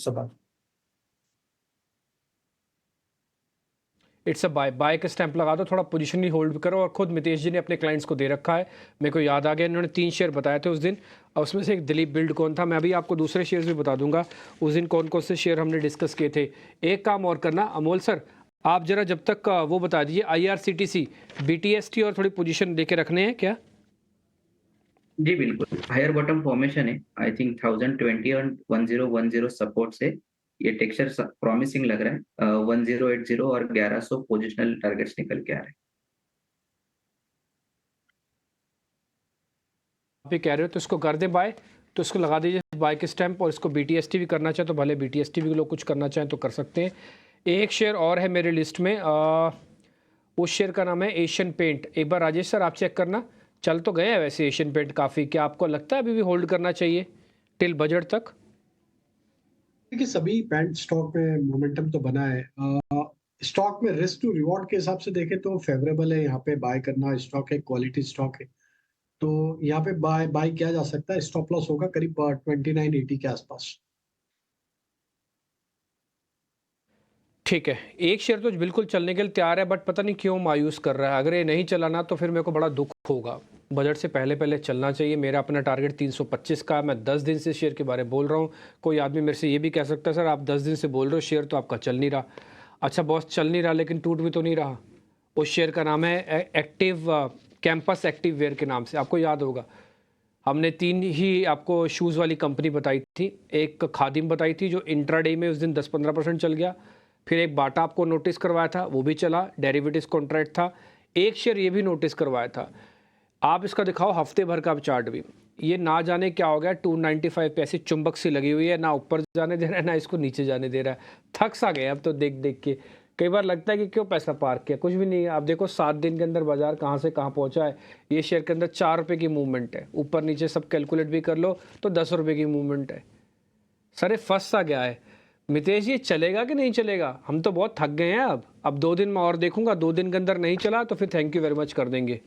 इट्स अ बाय का स्टैंप लगा दो, थोड़ा पोजीशन ही होल्ड करो। और खुद मितेश जी ने अपने क्लाइंट्स को दे रखा है, मेरे को याद आ गया, इन्होंने 3 शेयर बताए थे उस दिन, और उसमें से एक दिलीप बिल्ड कौन था। मैं अभी आपको दूसरे शेयर्स भी बता दूंगा उस दिन कौन कौन से शेयर हमने डिस्कस किए थे। एक काम और करना अमोल सर, आप जरा जब तक वो बता दीजिए, IRCTC BTST और थोड़ी पोजीशन लेके रखने हैं क्या? जी बिल्कुल, हायर बॉटम फॉर्मेशन है। आई थिंक 1020 और 1010 सपोर्ट से ये टेक्सचर प्रॉमिसिंग लग रहा है। 1080 और 1100 पोजिशनल टारगेट्स निकल के आ रहे हैं। आप ही कह रहे हो तो इसको कर दें बाय, तो इसको लगा दीजिए बाय के स्टैंप। और इसको BTST भी करना चाहे तो भले BTST भी लोग कुछ करना चाहें तो कर सकते हैं। एक शेयर और है मेरे लिस्ट में, उस शेयर का नाम है एशियन पेंट। एक बार राजेश सर आप चेक करना, चल तो गया है वैसे एशियन पेंट काफ़ी, क्या आपको लगता है अभी भी होल्ड करना चाहिए टिल बजट तक? देखिए सभी पेंट स्टॉक में मोमेंटम तो बना है। स्टॉक में रिस्क टू रिवॉर्ड के हिसाब से देखें तो फेवरेबल है, यहाँ पे बाय करना। स्टॉक है, क्वालिटी स्टॉक है, तो यहाँ पे बाय किया जा सकता है। स्टॉप लॉस होगा करीब 2980 के आसपास। ठीक है, एक शेयर तो बिल्कुल चलने के लिए तैयार है, बट पता नहीं क्यों मायूस कर रहा है। अगर ये नहीं चला ना तो फिर मेरे को बड़ा दुख होगा। बजट से पहले चलना चाहिए। मेरा अपना टारगेट 325 का, मैं 10 दिन से शेयर के बारे में बोल रहा हूँ। कोई आदमी मेरे से ये भी कह सकता है सर आप 10 दिन से बोल रहे हो शेयर तो आपका चल नहीं रहा। अच्छा बॉस, चल नहीं रहा लेकिन टूट भी तो नहीं रहा। उस शेयर का नाम है एक्टिव कैंपस एक्टिव वेयर के नाम से, आपको याद होगा। हमने 3 ही आपको शूज़ वाली कंपनी बताई थी। एक खादिम बताई थी जो इंट्राडे में उस दिन 10-15% चल गया। फिर एक बाटा आपको नोटिस करवाया था, वो भी चला, डेरिवेटिव्स कॉन्ट्रैक्ट था। एक शेयर ये भी नोटिस करवाया था। आप इसका दिखाओ हफ्ते भर का चार्ट भी, ये ना जाने क्या हो गया, 295 पे ऐसी चुंबक सी लगी हुई है, ना ऊपर जाने दे रहा है ना इसको नीचे जाने दे रहा है। थक सा गए अब तो देख देख के। कई बार लगता है कि क्यों पैसा पार्क किया, कुछ भी नहीं है। आप देखो 7 दिन के अंदर बाजार कहाँ से कहाँ पहुँचा है। ये शेयर के अंदर 4 रुपये की मूवमेंट है, ऊपर नीचे सब कैलकुलेट भी कर लो तो 10 रुपये की मूवमेंट है। सर फंस सा गया है। मितेश ये चलेगा कि नहीं चलेगा? हम तो बहुत थक गए हैं अब 2 दिन में और देखूंगा, 2 दिन के अंदर नहीं चला तो फिर थैंक यू वेरी मच कर देंगे।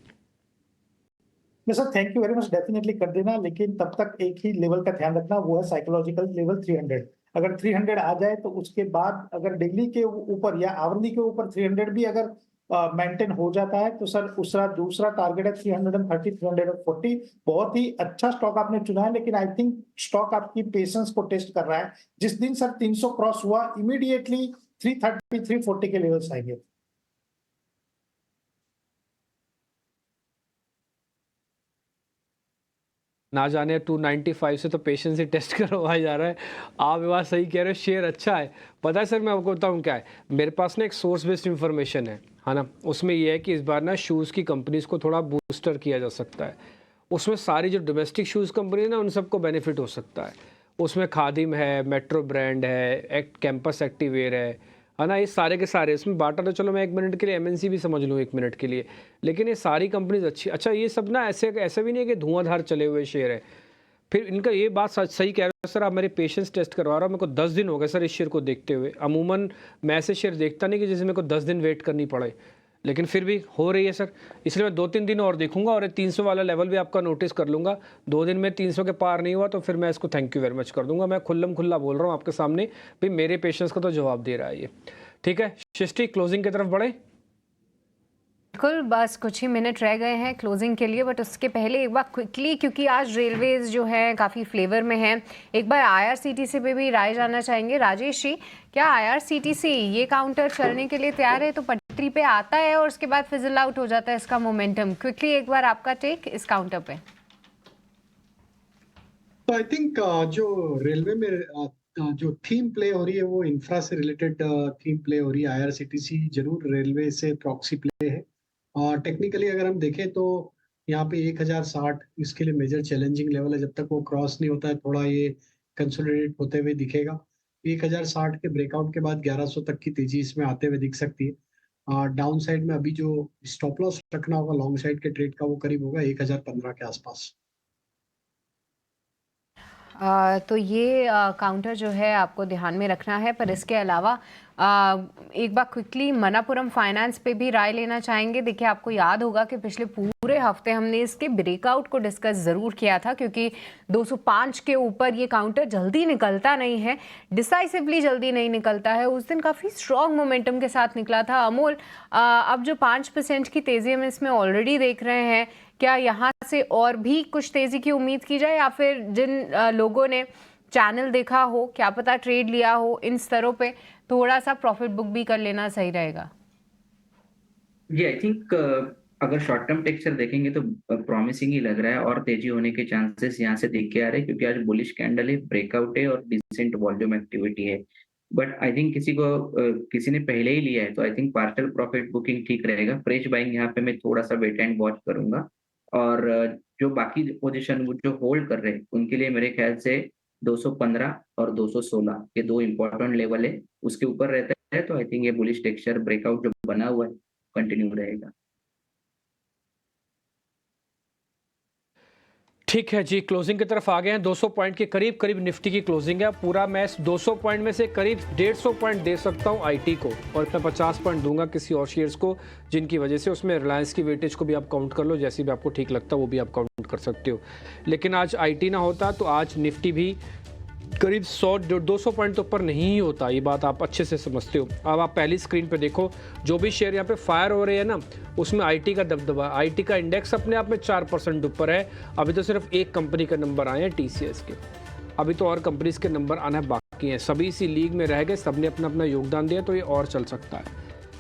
Sir thank you very much, definitely कर देना, लेकिन तब तक एक ही लेवल का ध्यान रखना, वो है साइकोलॉजिकल लेवल 300। अगर 300 आ जाए तो उसके बाद अगर डेली के ऊपर या आवरली के ऊपर 300 भी अगर मेंटेन हो जाता है तो सर दूसरा टारगेट है 330 340। बहुत ही अच्छा स्टॉक आपने चुना है, लेकिन आई थिंक स्टॉक आपकी पेशेंस को टेस्ट कर रहा है। जिस दिन सर 300 क्रॉस हुआ इमीडिएटली 330 340 के लेवल्स आएंगे। ना जाने 295 से तो पेशेंस ही टेस्ट करवाया जा रहा है। आप ये बात सही कह रहे हो, शेयर अच्छा है। पता है सर मैं आपको बताऊँ क्या है, मेरे पास ना एक सोर्स बेस्ड इन्फॉर्मेशन है ना, उसमें ये है कि इस बार ना शूज़ की कंपनीज को थोड़ा बूस्टर किया जा सकता है। उसमें सारी जो डोमेस्टिक शूज़ कंपनी है ना उन सबको बेनिफिट हो सकता है। उसमें खादिम है, मेट्रो ब्रांड है, कैंपस एक्टिवेयर है ना, ये सारे के सारे। इसमें बाटा तो चलो मैं 1 मिनट के लिए एमएनसी भी समझ लूँ 1 मिनट के लिए, लेकिन ये सारी कंपनीज अच्छी। अच्छा ये सब ना ऐसे भी नहीं है कि धुआंधार चले हुए शेयर है। फिर इनका ये बात सही कह रहे हो सर, आप मेरे पेशेंस टेस्ट करवा रहा हो। मेरे को 10 दिन हो गए सर इस शेयर को देखते हुए। अमूमन मैं ऐसे शेयर देखता नहीं कि जिसमें मेरे को 10 दिन वेट करनी पड़े, लेकिन फिर भी हो रही है सर। इसलिए मैं 2-3 दिन और देखूंगा और 300 वाला लेवल भी आपका नोटिस कर लूँगा। 2 दिन में 300 के पार नहीं हुआ तो फिर मैं इसको थैंक यू वेरी मच कर दूंगा। मैं खुल्ला बोल रहा हूँ आपके सामने, भाई मेरे पेशेंस का तो जवाब दे रहा है ये। ठीक है सृष्टि, क्लोजिंग की तरफ बढ़े। बिल्कुल, बस कुछ ही मिनट रह गए हैं क्लोजिंग के लिए, बट उसके पहले एक बार क्विकली, क्योंकि आज रेलवेज जो है काफ़ी फ्लेवर में है, एक बार आईआरसीटीसी पे भी राय जानना चाहेंगे। राजेश जी, क्या आईआरसीटीसी ये काउंटर चलने के लिए तैयार है? तो पटरी पे आता है और उसके बाद फिजल आउट हो जाता है इसका मोमेंटम। क्विकली एक बार आपका टेक इस काउंटर पे। तो आई थिंक जो रेलवे में जो थीम प्ले हो रही है वो इंफ्रा से रिलेटेड थीम प्ले हो रही है। आईआरसीटीसी जरूर रेलवे से प्रॉक्सी प्ले है। और टेक्निकली अगर हम देखें तो यहाँ पे 1060 इसके लिए मेजर चैलेंजिंग लेवल है। जब तक वो क्रॉस नहीं होता है थोड़ा ये कंसोलिडेट होते हुए दिखेगा। 1060 के ब्रेकआउट के बाद 1100 तक की तेजी इसमें आते हुए दिख सकती है। डाउन साइड में अभी जो स्टॉप लॉस रखना होगा लॉन्ग साइड के ट्रेड का वो करीब होगा 1015 के आसपास। तो ये काउंटर जो है आपको ध्यान में रखना है। पर इसके अलावा एक बार क्विकली मनापुरम फाइनेंस पे भी राय लेना चाहेंगे। देखिए आपको याद होगा कि पिछले पूरे हफ्ते हमने इसके ब्रेकआउट को डिस्कस ज़रूर किया था, क्योंकि 205 के ऊपर ये काउंटर जल्दी निकलता नहीं है, डिसाइसिवली जल्दी नहीं निकलता है। उस दिन काफ़ी स्ट्रॉन्ग मोमेंटम के साथ निकला था। अमोल, अब जो 5% की तेज़ी हम इसमें ऑलरेडी देख रहे हैं, क्या यहाँ से और भी कुछ तेज़ी की उम्मीद की जाए, या फिर जिन लोगों ने चैनल देखा हो, क्या पता ट्रेड लिया हो, इन स्तरों पे थोड़ा सा प्रॉफिट बुक भी कर लेना सही रहेगा? जी आई थिंक अगर शॉर्ट टर्म टेक्सचर देखेंगे तो प्रॉमिसिंग ही लग रहा है और तेजी होने के चांसेस यहाँ से देख के आ रहे हैं, क्योंकि आज बुलिश कैंडल है, ब्रेकआउट है और डिसेंट वॉल्यूम एक्टिविटी है। बट आई थिंक किसी ने पहले ही लिया है तो I think partial profit booking ठीक रहेगा। फ्रेश बाइंग यहाँ पे मैं थोड़ा सा वेट एंड वॉच करूंगा। और जो बाकी पोजीशन जो होल्ड कर रहे हैं उनके लिए मेरे ख्याल से 215 और 216 ये 2 इंपॉर्टेंट लेवल है, उसके ऊपर रहता है तो आई थिंक ये बुलिश टेक्सचर ब्रेकआउट जो बना हुआ है कंटिन्यू रहेगा। ठीक है जी, क्लोजिंग की तरफ आ गए हैं। 200 पॉइंट के करीब निफ्टी की क्लोजिंग है। पूरा मैं 200 पॉइंट में से करीब 150 पॉइंट दे सकता हूं आईटी को, और मैं 50 पॉइंट दूंगा किसी और शेयर्स को, जिनकी वजह से उसमें रिलायंस की वेटेज को भी आप काउंट कर लो, जैसी भी आपको ठीक लगता है वो भी आप काउंट कर सकते हो। लेकिन आज आईटी ना होता तो आज निफ्टी भी करीब 100-200 पॉइंट तो ऊपर नहीं ही होता। ये बात आप अच्छे से समझते हो। अब आप पहली स्क्रीन पे देखो, जो भी शेयर यहाँ पे फायर हो रहे हैं ना, उसमें आईटी का दबदबा, आईटी का इंडेक्स अपने आप में 4% ऊपर है। अभी तो सिर्फ एक कंपनी का नंबर आए हैं टीसीएस के, अभी तो और कंपनीज के नंबर आना बाकी हैं। सभी इसी लीग में रह गए, सबने अपना अपना योगदान दिया, तो ये और चल सकता है।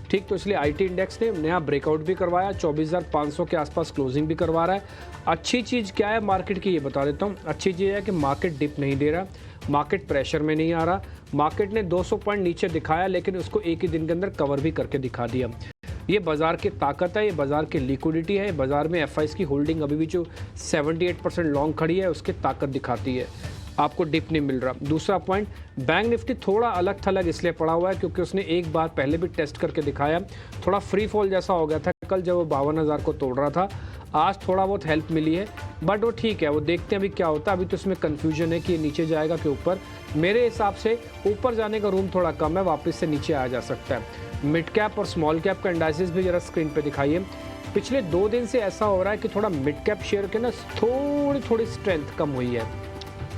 ठीक, तो इसलिए आईटी इंडेक्स ने नया ब्रेकआउट भी करवाया, 24,500 के आसपास क्लोजिंग भी करवा रहा है। अच्छी चीज़ क्या है मार्केट की, ये बता देता हूँ। अच्छी चीज़ है कि मार्केट डिप नहीं दे रहा, मार्केट प्रेशर में नहीं आ रहा। मार्केट ने 200 पॉइंट नीचे दिखाया, लेकिन उसको एक ही दिन के अंदर कवर भी करके दिखा दिया। ये बाजार की ताकत है, ये बाजार की लिक्विडिटी है। बाजार में एफआईज की होल्डिंग अभी भी जो 78% लॉन्ग खड़ी है, उसकी ताकत दिखाती है। आपको डिप नहीं मिल रहा। दूसरा पॉइंट, बैंक निफ्टी थोड़ा अलग थलग इसलिए पड़ा हुआ है क्योंकि उसने एक बार पहले भी टेस्ट करके दिखाया, थोड़ा फ्री फॉल जैसा हो गया था कल जब वो 52,000 को तोड़ रहा था। आज थोड़ा बहुत हेल्प मिली है, बट वो ठीक है, वो देखते हैं अभी क्या होता है। अभी तो इसमें कन्फ्यूजन है कि ये नीचे जाएगा कि ऊपर। मेरे हिसाब से ऊपर जाने का रूम थोड़ा कम है, वापस से नीचे आया जा सकता है। मिड कैप और स्मॉल कैप का इंडाइसिस भी जरा स्क्रीन पे दिखाइए। पिछले 2 दिन से ऐसा हो रहा है कि थोड़ा मिड कैप शेयर के ना थोड़ी स्ट्रेंथ कम हुई है।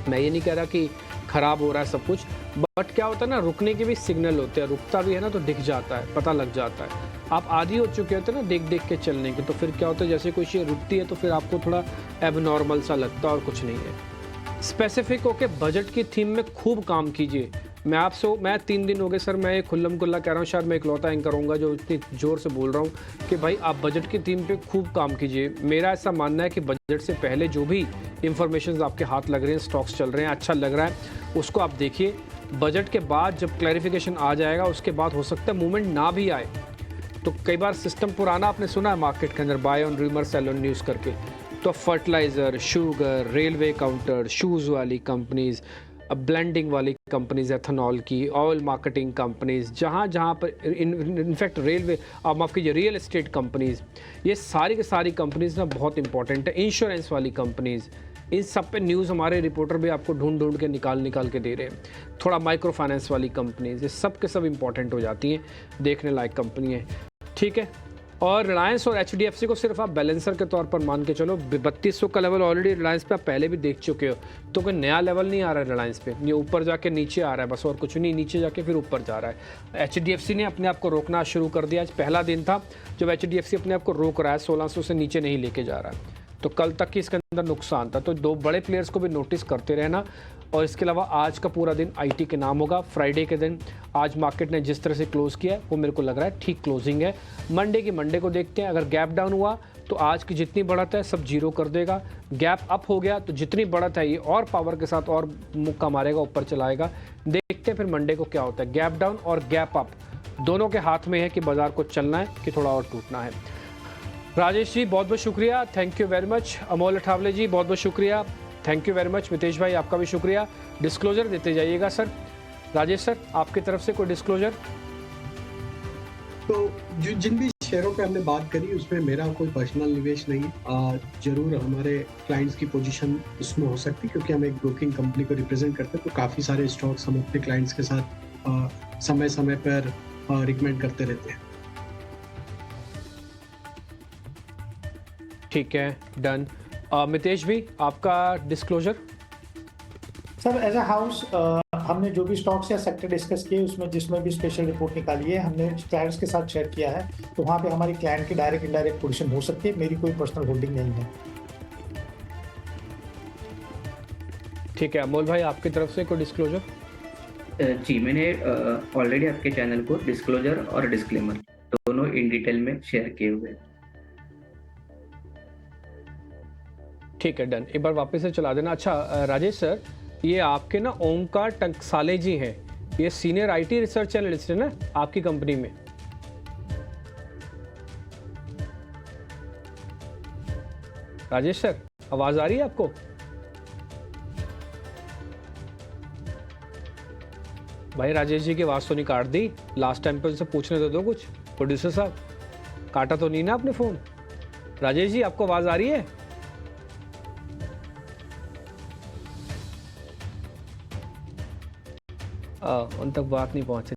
मैं ये नहीं कह रहा कि खराब हो रहा है सब कुछ, बट क्या होता है ना, रुकने के भी सिग्नल होते हैं। रुकता भी है ना तो दिख जाता है, पता लग जाता है। आप आदी हो चुके होते हैं ना देख के चलने के, तो फिर क्या होता है, जैसे कोई शेयर रुकती है तो फिर आपको थोड़ा एबनॉर्मल सा लगता है और कुछ नहीं है। स्पेसिफिक होके बजट की थीम में खूब काम कीजिए। मैं 3 दिन हो गए सर, मैं खुल्लम खुल्ला कह रहा हूँ, शायद मैं इकलौता एंकर होऊंगा जो इतनी ज़ोर से बोल रहा हूँ कि भाई आप बजट की थीम पे खूब काम कीजिए। मेरा ऐसा मानना है कि बजट से पहले जो भी इंफॉर्मेशन आपके हाथ लग रहे हैं, स्टॉक्स चल रहे हैं, अच्छा लग रहा है, उसको आप देखिए। बजट के बाद जब क्लैरिफिकेशन आ जाएगा, उसके बाद हो सकता है मूवमेंट ना भी आए। तो कई बार सिस्टम पुराना आपने सुना है मार्केट के अंदर, buy on rumour sell on news करके। तो fertiliser, sugar, railway counter, shoes वाली कंपनीज़, ब्लेंडिंग वाली कंपनीज़, एथेनॉल की, ऑयल मार्केटिंग कंपनीज़, जहाँ पर इनफैक्ट रेलवे, आप माफ़ कीजिए, रियल एस्टेट कंपनीज़, ये सारी की सारी कंपनीज़ ना बहुत इंपॉर्टेंट है। इंश्योरेंस वाली कंपनीज़, इन सब पे न्यूज़ हमारे रिपोर्टर भी आपको ढूंढ के निकाल के दे रहे हैं। थोड़ा माइक्रो फाइनेंस वाली कंपनीज़, ये सब के सब इंपॉर्टेंट हो जाती हैं, देखने लायक कंपनी है। ठीक है, और रिलायंस और एचडीएफसी को सिर्फ आप बैलेंसर के तौर पर मान के चलो। 3200 का लेवल ऑलरेडी रिलायंस पे आप पहले भी देख चुके हो, तो कोई नया लेवल नहीं आ रहा है रिलायंस पे। ये ऊपर जाके नीचे आ रहा है बस, और कुछ नहीं, नीचे जाके फिर ऊपर जा रहा है। एचडीएफसी ने अपने आप को रोकना शुरू कर दिया। आज पहला दिन था जब एचडीएफसी अपने आप को रोक रहा है, 1600 से नीचे नहीं लेके जा रहा है। तो कल तक की इसके अंदर नुकसान था। तो 2 बड़े प्लेयर्स को भी नोटिस करते रहना। और इसके अलावा आज का पूरा दिन आईटी के नाम होगा। फ्राइडे के दिन आज मार्केट ने जिस तरह से क्लोज़ किया है वो मेरे को लग रहा है ठीक क्लोजिंग है। मंडे को देखते हैं, अगर गैप डाउन हुआ तो आज की जितनी बढ़त है सब जीरो कर देगा। गैप अप हो गया तो जितनी बढ़त है ये और पावर के साथ और मुक्का मारेगा, ऊपर चलाएगा। देखते हैं फिर मंडे को क्या होता है। गैप डाउन और गैप अप दोनों के हाथ में है कि बाजार को चलना है कि थोड़ा और टूटना है। राजेश जी बहुत बहुत शुक्रिया, thank you very much. Amol Athawale ji बहुत बहुत शुक्रिया, thank you very much. Mitesh भाई आपका भी शुक्रिया। डिस्क्लोजर देते जाइएगा सर। राजेश सर आपकी तरफ से कोई डिस्क्लोजर? तो जिन भी शेयरों पे हमने बात करी उसमें मेरा कोई पर्सनल निवेश नहीं है। जरूर हमारे क्लाइंट्स की पोजीशन उसमें हो सकती है क्योंकि हम एक ब्रोकिंग कंपनी को रिप्रेजेंट करते हैं, तो काफ़ी सारे स्टॉक्स हम अपने क्लाइंट्स के साथ समय समय पर रिकमेंड करते रहते हैं। ठीक है, डन। मितेश भी आपका disclosure? Sir as a house हमने जो भी स्टॉक्स या सेक्टर डिस्कस किए उसमें जिसमें भी स्पेशल रिपोर्ट निकाली है हमने क्लाइंट्स के साथ शेयर किया है, तो वहाँ पे हमारी क्लाइंट की डायरेक्ट इनडायरेक्ट पोजीशन हो सकती है। मेरी कोई पर्सनल होल्डिंग नहीं है। ठीक है, अमोल भाई आपकी तरफ से कोई डिस्क्लोजर? जी, मैंने ऑलरेडी आपके चैनल को डिस्क्लोजर और डिस्क्लेमर दोनों इन डिटेल में शेयर किए हुए। ठीक है, डन। एक बार वापस से चला देना। अच्छा राजेश सर, ये आपके ना ओंकार टंकसाले जी हैं, ये सीनियर आईटी रिसर्च एनालिस्ट है ना आपकी कंपनी में? राजेश सर आवाज आ रही है आपको? भाई राजेश जी की आवाज तो नहीं काट दी? लास्ट टाइम पे उनसे पूछने तो दो कुछ। प्रोड्यूसर साहब काटा तो नहीं ना आपने फोन? राजेश जी आपको आवाज आ रही है? उन तक बात नहीं पहुंच